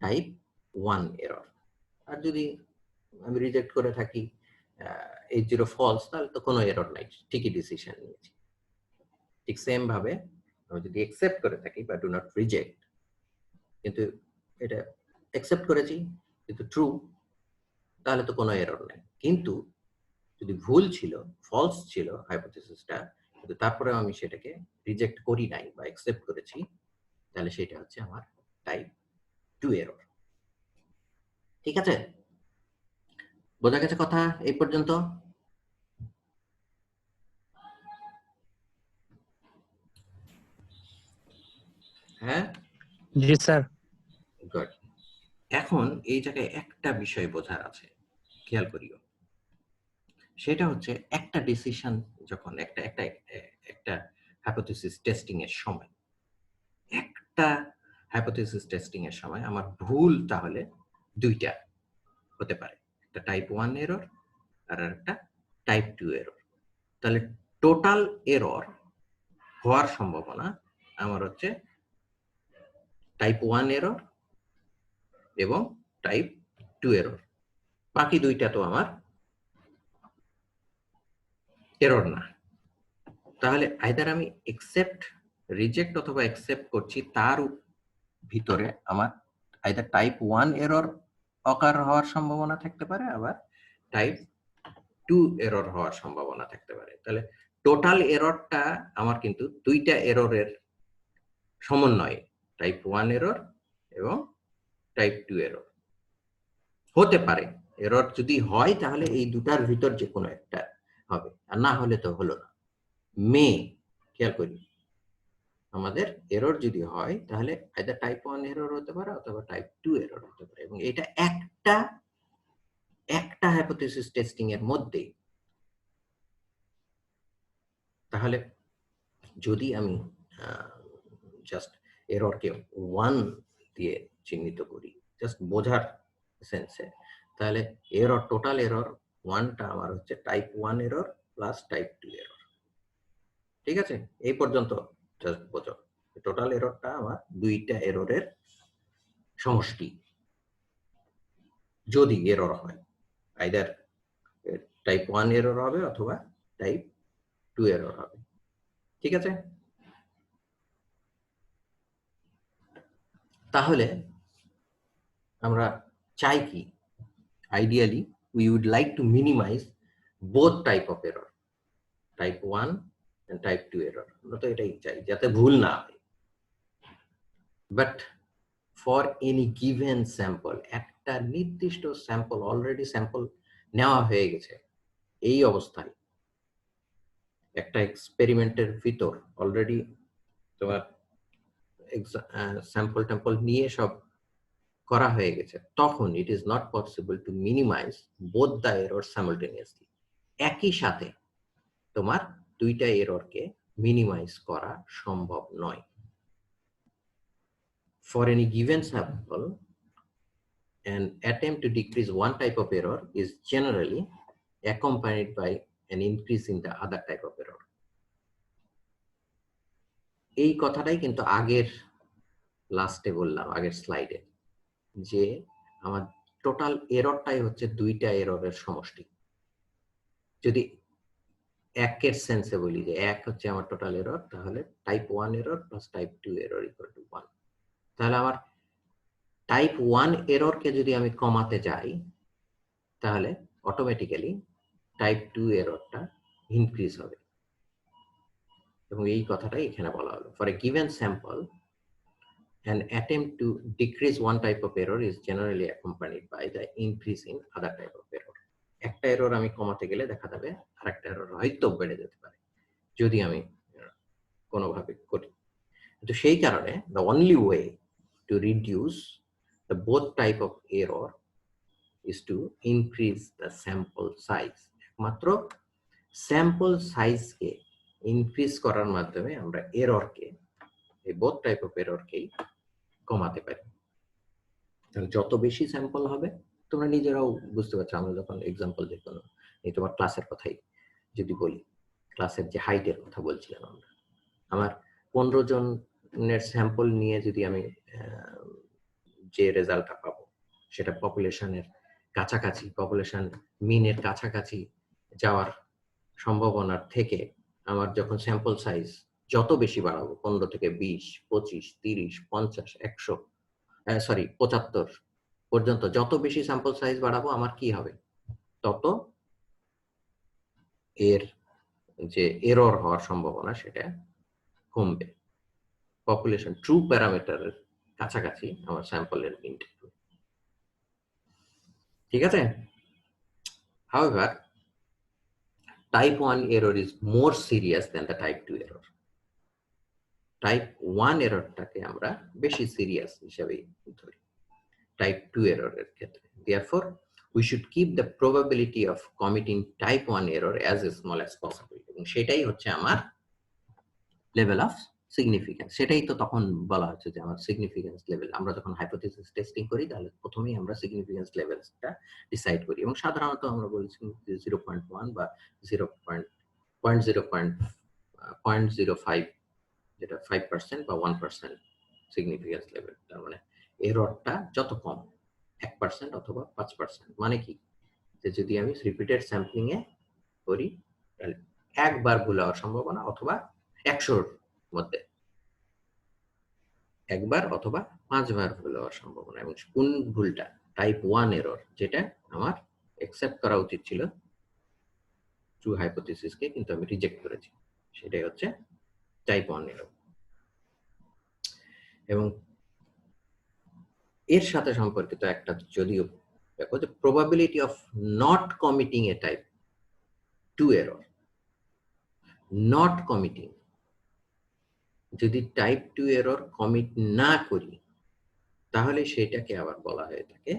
টাইপ 1 এরর। আর যদি আমি রিজেক্ট করে থাকি H0 ফলস, তাহলে তো কোনো এরর নাই, ঠিকই ডিসিশন নিয়েছি। ঠিক সেম ভাবে আমি যদি অ্যাকসেপ্ট করে থাকি বা ডু নট রিজেক্ট, কিন্তু এটা অ্যাকসেপ্ট করেছি কিন্তু ট্রু, তাহলে তো কোনো এরর নাই। কিন্তু যদি ভুল ছিল, ফলস ছিল হাইপোথিসিসটা, কিন্তু তারপরে আমি সেটাকে রিজেক্ট করি নাই বা অ্যাকসেপ্ট করেছি, তাহলে সেটা হচ্ছে আমার টাইপ 2 এরর। ঠিক আছে, বোঝা গেছে কথা এই পর্যন্ত? হ্যাঁ, জি স্যার। গুড। এখন এই জায়গায় একটা বিষয় বোঝার আছে, খেয়াল করিও। সেটা হচ্ছে একটা ডিসিশন যখন একটা হাইপোথিসিস টেস্টিং এর সময়, একটা হাইপোথিসিস টেস্টিং এর সময় আমার ভুল তাহলে দুইটা হতে পারে, একটা টাইপ 1 এরর আর একটা টাইপ 2 এরর। তাহলে টোটাল এরর হওয়ার সম্ভাবনা আমার হচ্ছে টাইপ 1 এরর এবং টাইপ 2 এরর। বাকি দুইটা তো আমার এরর না। তাহলে আইদার আমি অ্যাকসেপ্ট, রিজেক্ট অথবা অ্যাকসেপ্ট করছি, তার ভিতরে আমার আইদার টাইপ 1 এরর অকার হওয়ার সম্ভাবনা থাকতে পারে, আবার টাইপ 2 এরর হওয়ার সম্ভাবনা থাকতে পারে। তাহলে টোটাল এররটা আমার কিন্তু দুইটা এররের সমন্বয়ে, টাইপ 1 এরর এবং টাইপ 2 এরর হতে পারে। এরর যদি হয় তাহলে এই দুটার ভিতর যে কোনো একটা হবে, আর না হলে তো হলো না। খেয়াল করি, আমাদের এরর যদি হয় তাহলে আইদার টাইপ 1 এরর হতে পারে অথবা টাইপ 2 এরর হতে পারে, এবং এটা একটা হাইপোথিসিস টেস্টিং এর মধ্যে। তাহলে যদি আমি জাস্ট এররকে 1 দিয়ে চিহ্নিত করি, জাস্ট বোঝার সেন্সে, তাহলে এরর, টোটাল এরর 1টা আমার হচ্ছে type 1 error plus type 2 error. ঠিক আছে, এই পর্যন্ত জাস্ট বোঝো। টোটাল এররটা আমার দুইটা এররের সমষ্টি যদি এরর হয়, আইদার টাইপ 1 এরর হবে অথবা টাইপ 2 এরর হবে। ঠিক আছে, তাহলে আমরা চাই কি, ideally we would like to minimize both type of error, type 1 and type 2 error. আমরা তো এটাই চাই, যাতে ভুল না হয়। But for any given sample, একটা নির্দিষ্ট স্যাম্পল, অলরেডি স্যাম্পল নেওয়া হয়ে গেছে, এই অবস্থায় একটা এক্সপেরিমেন্টের ভিতর অলরেডি তোমার স্যাম্পল নিয়ে সব করা হয়ে গেছে, তখন it is not possible to minimize both the error simultaneously. একই সাথে তোমার দুইটা এররকে মিনিমাইজ করা সম্ভব নয়। For any given sample, an attempt to decrease one type of error is generally accompanied by an increase in the other type of error. এই কথাটাই কিন্তু আগের লাস্টে বললাম, আগের স্লাইডে, যে আমার টোটাল এররটাই হচ্ছে দুইটা এররের সমষ্টি। যদি একের সেন্সে বলি যে এক হচ্ছে আমার টোটাল এরর, তাহলে type 1 error plus type 2 error equal to 1। তাহলে আমার টাইপ 1 এররকে যদি আমি কমাতে যাই, তাহলে অটোমেটিক্যালি টাইপ 2 এররটা ইনক্রিজ হবে। এবং এই কথাটাই এখানে বলা হলো। For a given sample, an attempt to decrease one type of error is generally accompanied by the increase in other type of error. একটা এরর আমি কমাতে গেলে দেখা যাবে আরেকটা এরর হয়তো বেড়ে যেতে পারে যদি আমি কোনোভাবে করি। তো সেই কারণে the only way to reduce the both type of error is to increase the sample size. একমাত্র স্যাম্পল সাইজকে ইনক্রিজ করার মাধ্যমে আমরা এররকে, এই বোথ টাইপ অফ এররকেই কমাতে পারি। তাহলে যত বেশি স্যাম্পল হবে, তোমরা নিজেরাও বুঝতে পারছো, আমরা যখন এক্সাম্পল যে কোনো এই তোমার ক্লাসের কথাই যদি বলি, ক্লাসের যে হাইটের কথা বলছিলাম আমরা, আমার 15 জনের স্যাম্পল নিয়ে যদি আমি যে রেজাল্টটা পাবো সেটা পপুলেশনের কাছাকাছি, পপুলেশন মিনের কাছাকাছি যাওয়ার সম্ভাবনার থেকে আমার যখন স্যাম্পল সাইজ যত বেশি বাড়াবো, 15 থেকে 20, 25, 30, 50, 100, 75 পর্যন্ত যত বেশি স্যাম্পল সাইজ বাড়াবো, আমার কি হবে, তত এর যে এরর হওয়ার সম্ভাবনা সেটা কমবে। পপুলেশন ট্রু প্যারামিটারের কাছাকাছি আমার স্যাম্পলের মিনটা। ঠিক আছে? However, type 1 error is more serious than the type 2 error. Type 1 এররটাকে আমরা বেশি সিরিয়াস হিসেবে ধরি টাইপ 2 এররের ক্ষেত্রে। Therefore, we should keep the probability of committing type 1 error as small as possible. এবং সেটাই হচ্ছে আমার লেভেল অফ সিগনিফিকেন্স। সেটাই তো তখন বলা হচ্ছে যে আমার সিগনিফিকেন্স লেভেল। আমরা যখন হাইপোথিসিস টেস্টিং করি, তাহলে প্রথমেই আমরা সিগনিফিকেন্স লেভেলসটা ডিসাইড করি। এবং সাধারণত আমরা বলছি যে 0.1 বা 0.05, যেটা 5% বা 1% সিগনিফিকেন্স লেভেল। তার মানে এররটা যত কম, 1% অথবা 5%। মানে কি, যে যদি আমি রিপিটেড স্যাম্পলিং এ করি, তাহলে একবার ভুল হওয়ার সম্ভাবনা, অথবা 100-র মধ্যে একবার অথবা 5 বার ভুল হওয়ার সম্ভাবনা। এবং কোন ভুলটা? টাইপ 1 এরর, যেটা আমার অ্যাকসেপ্ট করা উচিত ছিল ট্রু হাইপোথিসিসকে, কিন্তু আমি রিজেক্ট করেছি, সেটাই হচ্ছে টাইপ 1 এরর। এবং এর সাথে সম্পর্কিত একটা, যদিও দেখো, যে probability of not committing a type 2 error, not committing, যদি টাইপ 2 এরর কমিট না করি, তাহলে সেটাকে আবার বলা হয়ে থাকে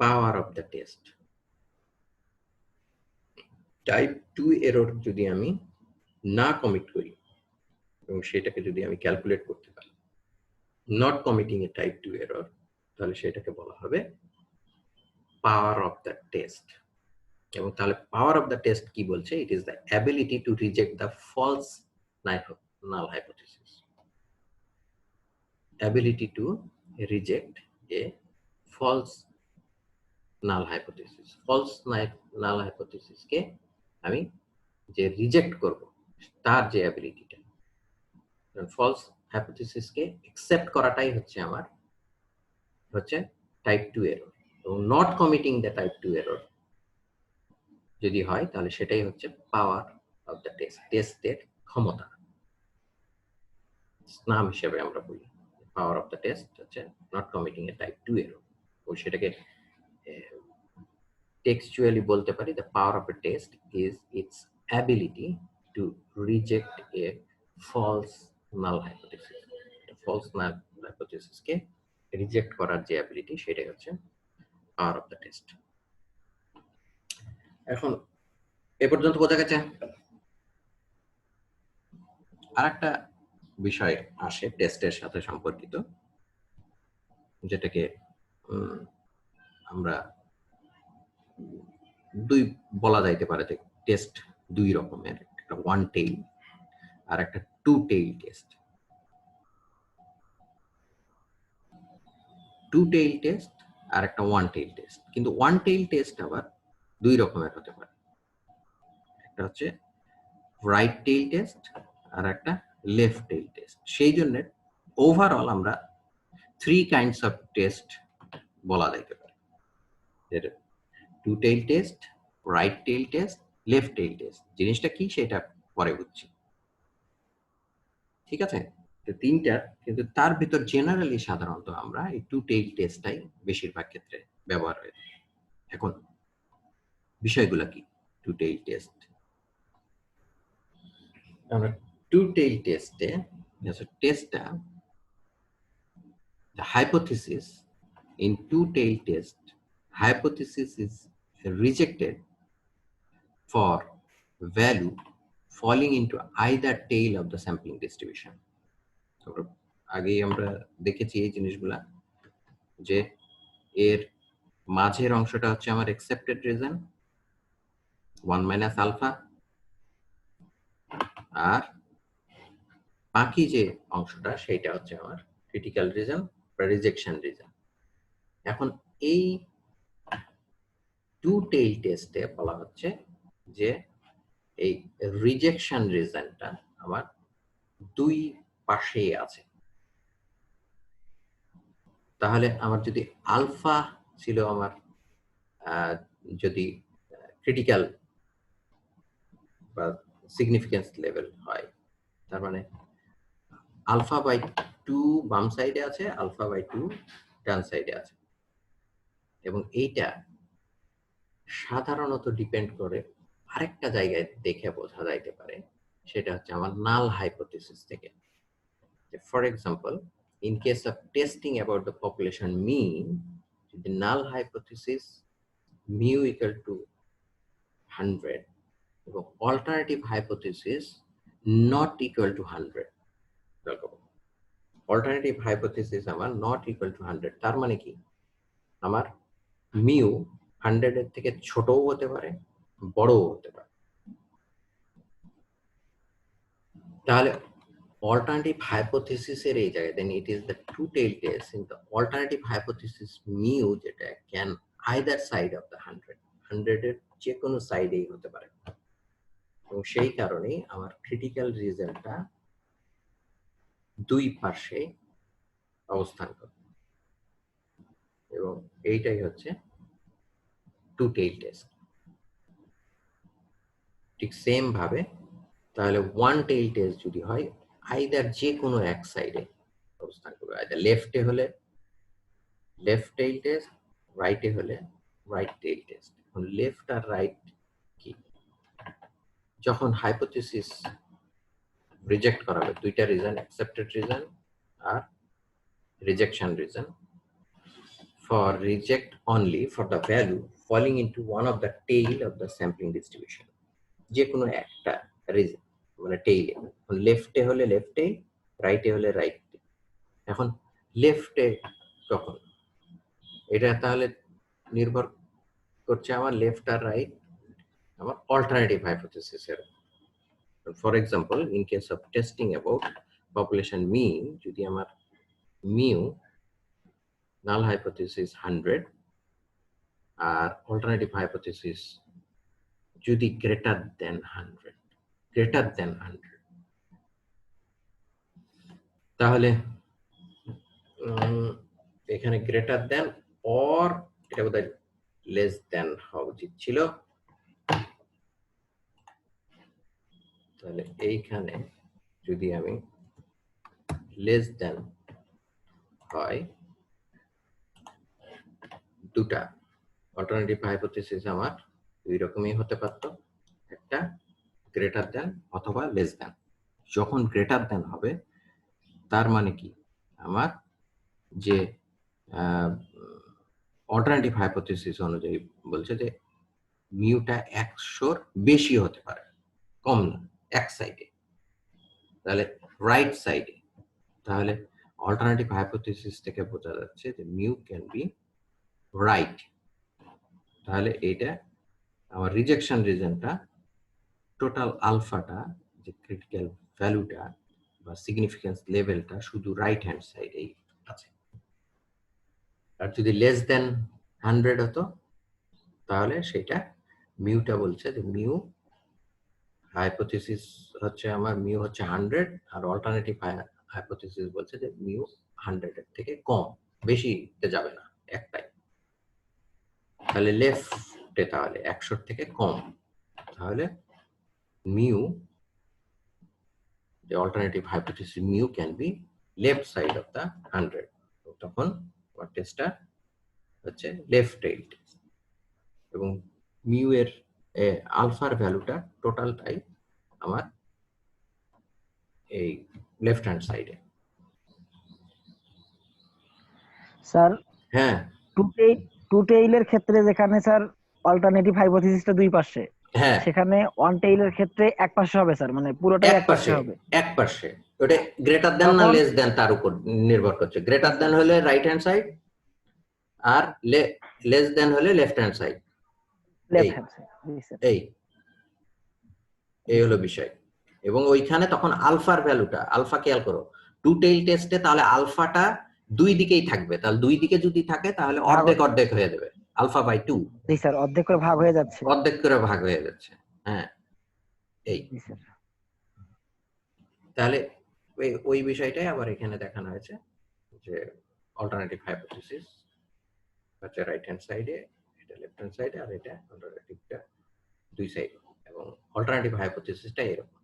পাওয়ার of the test. Type 2 error যদি আমি না কমিট করি এবং সেটাকে যদি আমি ক্যালকুলেট করতে পারি, not committing a type 2 error, তাহলে সেটাকে বলা হবে পাওয়ার অফ দ্য টেস্ট। এবং তাহলে পাওয়ার অফ দ্য টেস্ট কি বলছে? It is the ability to reject the false null hypothesis. Ability to reject a false null hypothesis. False null হাইপোথিসিসকে আমি যে রিজেক্ট করব, তার যে অ্যাবিলিটিটা, ফলস হাইপোথিসিসকে অ্যাকসেপ্ট করাটাই হচ্ছে আমার টাইপ 2 এরর। এবং not committing the type 2 error যদি হয়, তাহলে সেটাই হচ্ছে পাওয়ার অফ দ্য টেস্ট, টেস্টের ক্ষমতা। নাম হিসেবে আমরা বলি পাওয়ার অফ দ্য টেস্ট হচ্ছে not committing a type 2 error. ও সেটাকে টেক্সচুয়ালি বলতে পারি, the power of a test is its ability to reject a false null hypothesis. False null হাইপোথিসিসকে রিজেক্ট করার যে অ্যাবিলিটি সেটাই হচ্ছে পাওয়ার অফ দ্য টেস্ট। এখন এ পর্যন্ত বোঝা গেছে। আরেকটা বিষয় আসে টেস্টের সাথে সম্পর্কিত, যেটাকে আমরা দুই বলা যাইতে পারে যে টেস্ট দুই রকমের, একটা ওয়ান টেইল আর একটা two tail test. Two tail test আর একটা ওয়ান টেইল টেস্ট, কিন্তু ওয়ান টেইল টেস্ট আবার দুই রকমের হতে পারে। একটা হচ্ছে রাইট টেইল টেস্ট আর একটা লেফট টেইল টেস্ট। সেই জন্য ওভারঅল আমরা 3 কাইন্ডস অফ টেস্ট বলা যাইতে পারে, যেটা two tail test, right tail test, left tail test. জিনিসটা কি সেটা পরে বুঝছি, ঠিক আছে? তো তিনটা, কিন্তু তার ভিতর জেনারেলি সাধারণত আমরা এই টু টেইল টেস্টটাই বেশিরভাগ ক্ষেত্রে ব্যবহার হয়। এখন বিষয়গুলো কি টু টেইল টেস্ট? আমরা টু টেইল টেস্টে টেস্টটা, the hypothesis in two-tail test, hypothesis is rejected for value falling into either tail of the sampling distribution. So আগেই আমরা দেখেছি এই জিনিসগুলা, যে এর মাঝের অংশটা হচ্ছে আমার accepted reason 1 minus alpha, আর বাকি যে অংশটা সেটা হচ্ছে আমার critical reason বা rejection reason. এখন এই টু টেইল টেস্টে বলা হচ্ছে যে এই রিজেকশন রিজনটা আমার দুই পাশেই আছে। তাহলে আমার যদি আলফা ছিল আমার যদি ক্রিটিক্যাল বা সিগনিফিকেন্স লেভেল হয়, তার মানে আলফা বাই 2 বাম সাইডে আছে, আলফা বাই 2 ডান সাইডে আছে। এবং এইটা সাধারণত ডিপেন্ড করে আরেকটা জায়গায় দেখে বোঝা যাইতে পারে, সেটা হচ্ছে আমার নাল হাইপোথিসিস থেকে। For example, in case of testing about the population mean, the null hypothesis mu equal to 100 এবং alternative hypothesis not equal to 100, alternative hypothesis আমার not equal to 100, তার মানে কি আমার mu 100 এর থেকে ছোটও হতে পারে, বড়ও হতে পারে। তাহলে alternative hypothesis এর এই জায়গায়, then it is the two tail test in the alternative hypothesis mu, যেটা can either side of the 100 এর যে কোনো সাইডেই হতে পারে। এবং সেই কারণে আমার ক্রিটিক্যাল রিজনটা দুই পাশে অবস্থান করে, এবং এইটাই হচ্ছে টু টেইল টেস্ট। ঠিক সেম ভাবে তাহলে ওয়ান টেইল টেস্ট যদি হয়, আইদার যে কোনো এক সাইডে অবস্থান করবে, আইদার লেফটে হলে লেফট টেইল টেস্ট, রাইটে হলে রাইট টেইল টেস্ট। এখন লেফট আর রাইট কি? যখন হাইপোথিসিস রিজেক্ট করা হবে, দুইটা রিজন, অ্যাকসেপ্টেড রিজন আর rejection region. For reject only for the value falling into one of the tail of the sampling distribution, যে কোনো একটা রিজন মানে টেইলে। লেফটে হলে লেফট টেইল, রাইটে হলে রাইট টেইল। এখন লেফটে কখন, এটা তাহলে নির্ভর করছে আমার লেফট আর রাইট আমার অল্টারনেটিভ হাইপোথিসিসের। For example, in case of testing about population mean, যদি আমার মিউ নাল হাইপোথিসিস 100 আর অল্টারনেটিভ হাইপোথিসিস যদি গ্রেটার দেন 100, তাহলে এখানে গ্রেটার দেন অর এটা বোধহয় লেস দেন হওয়া উচিত ছিল। তাহলে এইখানে যদি আমি লেস দেন হয়, দুটা অল্টারনেটিভ হাইপোথিসিস আমার দুই রকমই হতে পারত, একটা গ্রেটার দেন অথবা লেস দেন। যখন গ্রেটার দেন হবে তার মানে কি, আমার যে অল্টারনেটিভ হাইপোথিসিস অনুযায়ী বলছে যে মিউটা 100-র বেশি হতে পারে, কম না, এক সাইডে, তাহলে রাইট সাইডে। তাহলে অল্টারনেটিভ হাইপোথিসিস থেকে বোঝা যাচ্ছে যে মিউ ক্যান বি রাইট। তাহলে এটা আমার রিজেকশন রিজনটা, টোটাল আলফাটা, যে ক্রিটিক্যাল ভ্যালুটা বা সিগনিফিকেন্স লেভেলটা শুধু রাইট হ্যান্ড সাইডেই আছে। আর যদি লেস দেন 100 হতো তাহলে সেটা মিউটা বলছে যে মিউ হাইপোথিসিস হচ্ছে আমার মিউ হচ্ছে 100, আর অল্টারনেটিভ হাইপোথিসিস বলছে যে মিউ 100 এর থেকে কম, বেশিতে যাবে না একটাই। তাহলে লেফটে তাহলে 100 থেকে কম, তাহলে mu, the alternative hypothesis mu can be left side of the 100, তখন আমার টেস্টটা হচ্ছে লেফট টেইলড, এবং মিউ এর আলফার ভ্যালুটা টোটালটাই আমার এই লেফট হ্যান্ড সাইডে। স্যার হ্যাঁ টু টেইলের ক্ষেত্রে যেখানে স্যার অল্টারনেটিভ হাইপোথিসিসটা দুই পাশে, হ্যাঁ, সেখানে ওয়ান টেইলের ক্ষেত্রে এক পাশে হবে স্যার, মানে পুরোটাই এক পাশে হবে। এক পাশে, ওটা গ্রেটার দেন না লেস দেন তার উপর নির্ভর করছে। গ্রেটার দেন হলে রাইট হ্যান্ড সাইড, আর লেস দেন হলে left hand side. Left hand side. এই হলো বিষয়। এবং ওইখানে তখন আলফার ভ্যালুটা, আলফা খেয়াল করো টু টেইল টেস্টে, তাহলে আলফাটা দুই দিকেই থাকবে। তাহলে দুই দিকে যদি থাকে তাহলে অর্ধেক অর্ধেক হয়ে যাবে, আলফা বাই 2। জি স্যার, অর্ধেক করে ভাগ হয়ে যাচ্ছে। অর্ধেক করে ভাগ হয়ে যাচ্ছে, হ্যাঁ। এই জি স্যার। তাহলে ওই বিষয়টাই আবার এখানে দেখানো হয়েছে যে অল্টারনেটিভ হাইপোথিসিস হচ্ছে রাইট হ্যান্ড সাইডে, এটা লেফট হ্যান্ড সাইডে, আর এটা অল্টারনেটিভটা দুই সাইড। এবং অল্টারনেটিভ হাইপোথিসিসটা এরকম,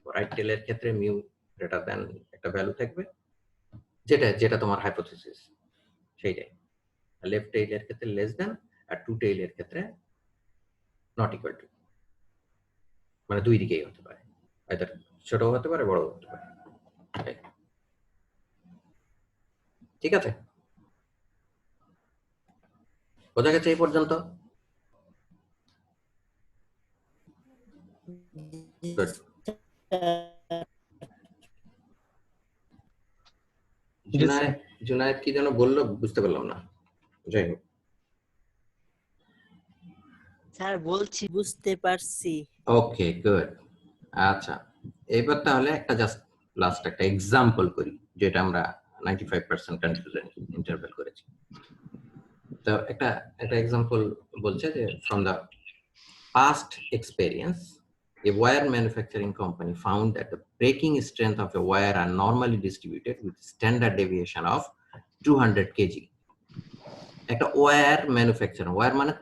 রাইট টেলের ক্ষেত্রে মিউ গ্রেটার দ্যান একটা ভ্যালু থাকবে, যেটা যেটা তোমার হাইপোথিসিস সেইটাই। লেফট টেইলের ক্ষেত্রে লেস দ্যান, আর টু টেইলের ক্ষেত্রে নট ইকুয়াল টু, মানে দুই দিকেই হতে পারে, আইদার ছোট হতে পারে বড় হতে পারে। ঠিক আছে, বোঝা গেছে এই পর্যন্ত? Good. জুনায়েদ কি যেন বললো, বুঝতে পারলাম না, যাই হোক। স্যার বলছি বুঝতে পারছি। ওকে, গুড। আচ্ছা, এবার তাহলে একটা জাস্ট লাস্ট একটা এক্সাম্পল করি, যেটা আমরা 95% কনফিউশন ইন্টারভেল করেছি। তো একটা এক্সাম্পল বলছে যে from the past experience, a wire manufacturing company found that the breaking strength of a wire are normally distributed with standard deviation of 200 kg. একটা ওয়্যার ম্যানুফ্যাকচারিং, ওয়্যার মানে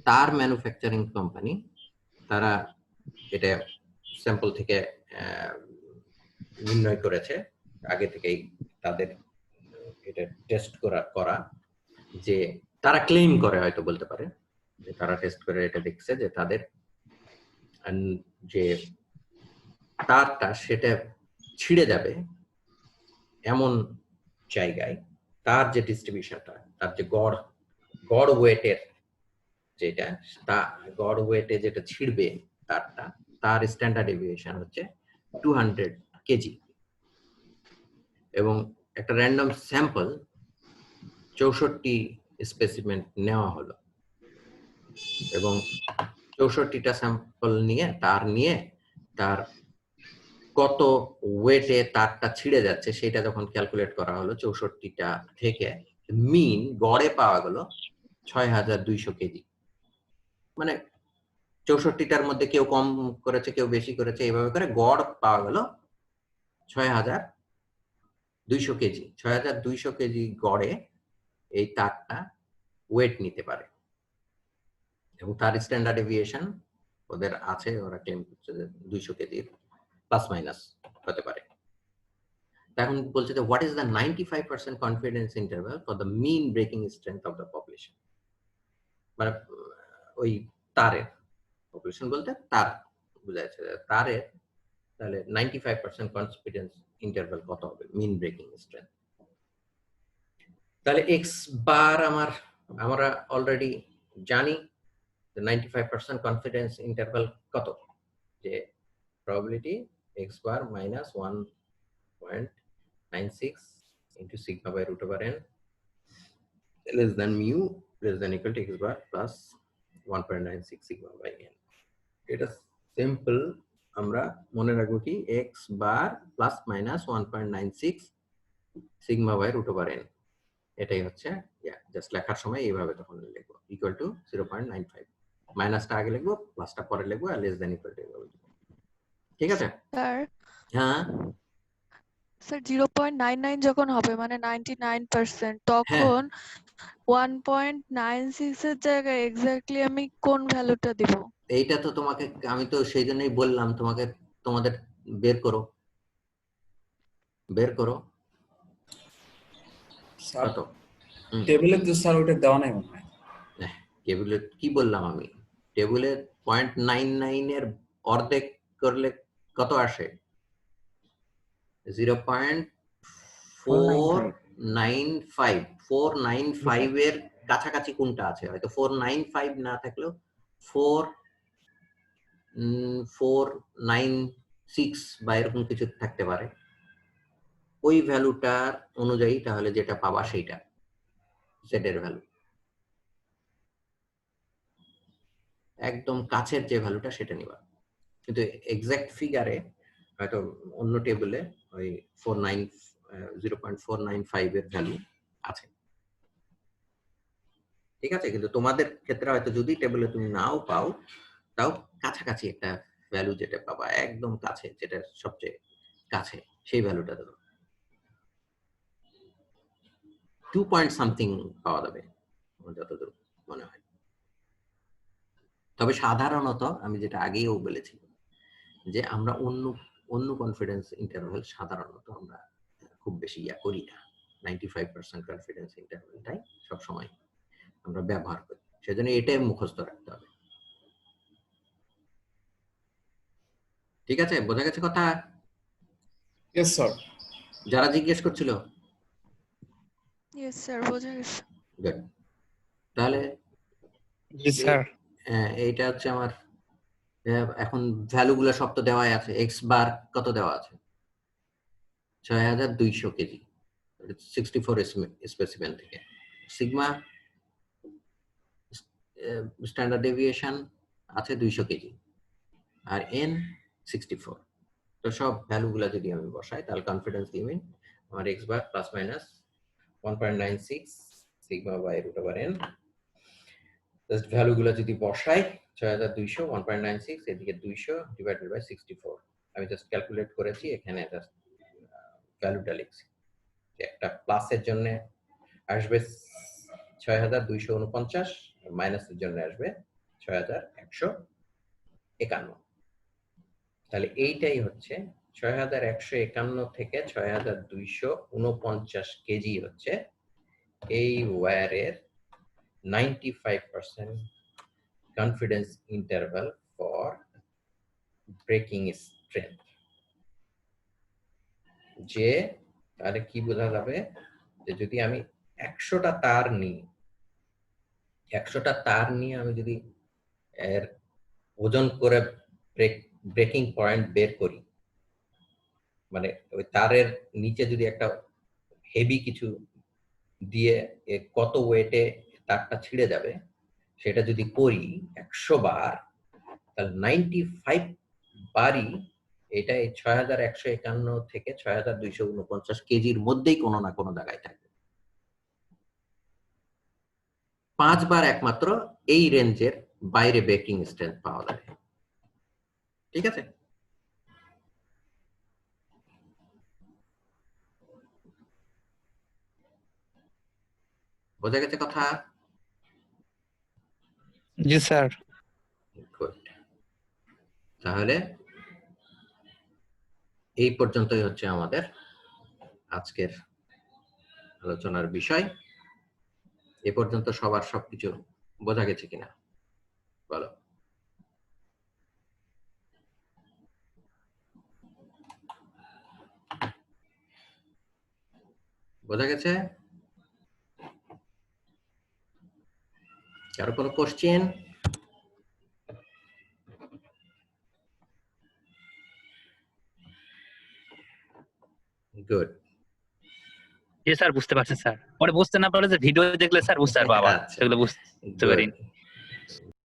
তার ম্যানুফ্যাকচারিং কোম্পানি, তারা এটা স্যাম্পল থেকে নির্ণয় করেছে, আগে থেকেই তাদের এটা টেস্ট করা, যে তারা ক্লেম করে, হয়তো বলতে পারে যে তারা টেস্ট করে এটা দেখছে যে তাদের যে তারটা সেটা ছিঁড়ে যাবে এমন জায়গায় তার যে ডিস্ট্রিবিউশনটা, তার যে গড় ওয়েটের যেটা, গড় ওয়েটে যেটা ছিঁড়বে তারটা, তার স্ট্যান্ডার্ড ডেভিয়েশন হচ্ছে 200 কেজি। এবং একটা র্যান্ডম স্যাম্পল 64 স্পেসিমেন নেওয়া হলো, এবং 64টা স্যাম্পল নিয়ে তার কত ওয়েটে তারটা ছিঁড়ে যাচ্ছে সেটা যখন ক্যালকুলেট করা হলো, 64টা থেকে মিন গড়ে পাওয়া গেল 6200 কেজি। মানে 64টার মধ্যে কেউ কম করেছে, কেউ বেশি করেছে, এইভাবে করে গড় পাওয়া গেল 6200 কেজি। 6200 কেজি গড়ে এই তারটা ওয়েট নিতে পারে, এবং তার স্ট্যান্ডার্ড ডেভিয়েশন ওদের আছে, ওরা ক্লেম করছে যে 200 কেজির প্লাস মাইনাস হতে পারে। এখন বলছে যে what is the 95% confidence interval for the mean breaking strength of the population. মানে ওই তারের পপুলেশন বলতে তার বোঝাচ্ছে, তারের তাহলে 95% কনফিডেন্স ইন্টারভ্যাল কত হবে মিন ব্রেকিং স্ট্রেংথ। তাহলে এক্স বার আমরা অলরেডি জানি 95% কনফিডেন্স ইন্টারভাল কত, যে probability X bar minus 1.96 into sigma by root over N less than mu less than equal to x bar plus 1.96 sigma by n. এটা simple, আমরা মনে রাখবো কি x bar plus minus 1.96 sigma by root over n, এটাই হচ্ছে just লেখার সময় এইভাবে তখন লিখবো ইকুয়াল টু 0.95, মাইনাসটা আগে লিখবো প্লাসটা পরে লিখবো আর লেস দ্যান ইকুয়াল টু, ঠিক আছে? স্যার হ্যাঁ স্যার 0.99 যখন হবে মানে 99% তখন 1.96 এর জায়গায় এক্স্যাক্টলি আমি কোন ভ্যালুটা দিব? এইটা তো তোমাকে আমি তো সেই জন্যই বললাম তোমাদের বের করো স্যার কত টেবিলে তো স্যার ওটা দেওয়া নাই মনে হয়। টেবিলে কি বললাম আমি, টেবিলে 0.99 এর অর্ধেক করলে কত আসে? 0.495 495 এর কাছাকাছি কোনটা আছে? হয়তো 495 না থাকলেও 496 বা এরকম কিছু থাকতে পারে। ওই ভ্যালুটার অনুযায়ী তাহলে যেটা পাবা সেইটা জেড এর ভ্যালু, একদম কাছের যে ভ্যালুটা সেটা নিবা। কিন্তু এক্সাক্ট ফিগারে হয়তো অন্য টেবিলে ওই 0.495 এর ভ্যালু আছে, ঠিক আছে? কিন্তু তোমাদের ক্ষেত্রে হয়তো যদি টেবিলে তুমি নাও পাও, তাও কাছাকাছি একটা ভ্যালু যেটা পাবা, একদম কাছে, যেটা সবচেয়ে কাছে সেই ভ্যালুটা দেবো। 2 পয়েন্ট সামথিং পাওয়া যাবে আমার যতদূর মনে হয়। তবে সাধারণত আমি যেটা আগেও বলেছি যে আমরা অন্য কনফিডেন্স ইন্টারভ্যাল সাধারণত আমরা খুব বেশি করি না, 95% কনফিডেন্স ইন্টারভ্যালটাই সবসময় আমরা ব্যবহার করি, সেজন্য এটাই মুখস্থ রাখতে হবে, ঠিক আছে? বোঝা গেছে কথা? Yes sir. যারা জিজ্ঞেস করছিল ইয়েস স্যার বোঝা গেছে। গুড। তাহলে জি স্যার। এইটা হচ্ছে আমার এখন ভ্যালুগুলো সব তো দেওয়াই আছে। এক্স বার কত দেওয়া আছে? 6200 কেজি 64 স্পেসিমেন থেকে। সিগমা স্ট্যান্ডার্ড ডেভিয়েশন আছে 200 কেজি আর এন 64। তো সব ভ্যালুগুলো যদি আমি বসাই তাহলে কনফিডেন্স লিমিট আমার x bar plus minus 1.96 sigma by root over n, just ভ্যালুগুলো যদি বসাই 6200 1.96 এদিকে 200 ডিভাইডেড বাই 64, আমি জাস্ট ক্যালকুলেট করেছি, এখানে জাস্ট ভ্যালুটা লিখছি যে একটা প্লাসের জন্য আসবে 6249, মাইনাসের জন্য আসবে 6151। তাহলে এইটাই হচ্ছে 6151 থেকে 6249 কেজি হচ্ছে এই ওয়্যারের 95% confidence interval for breaking strength. যে তাহলে কি বোঝা যাবে যে যদি আমি 100টা তার নিই, 100টা তার নিয়ে আমি যদি এর ওজন করে ব্রেকিং পয়েন্ট বের করি, মানে ওই তারের নিচে যদি একটা হেভি কিছু দিয়ে কত ওয়েটে তারটা ছিঁড়ে যাবে সেটা যদি করি 100 বার, তাহলে 95 বারই এটা এই 6151 থেকে 6249 কেজির মধ্যেই কোনো না কোনো জায়গায় থাকবে। 5 বার একমাত্র এই রেঞ্জের বাইরে ব্রেকিং স্ট্রেংথ পাওয়া যাবে, ঠিক আছে? বোঝা গেছে কথা? জি স্যার। গুড। তাহলে এই পর্যন্তই হচ্ছে আমাদের আজকের আলোচনার বিষয়। এ পর্যন্ত সবার সবকিছু বোঝা গেছে কিনা বলো? বোঝা গেছে? আরো কোনো কোশ্চেন? গুড। জি স্যার বুঝতে পারছি স্যার। পরে বুঝতে না পারলে যে ভিডিও দেখলে স্যার বুঝতে পারবো আবার আচ্ছা, সেগুলো বুঝতে পারিনি।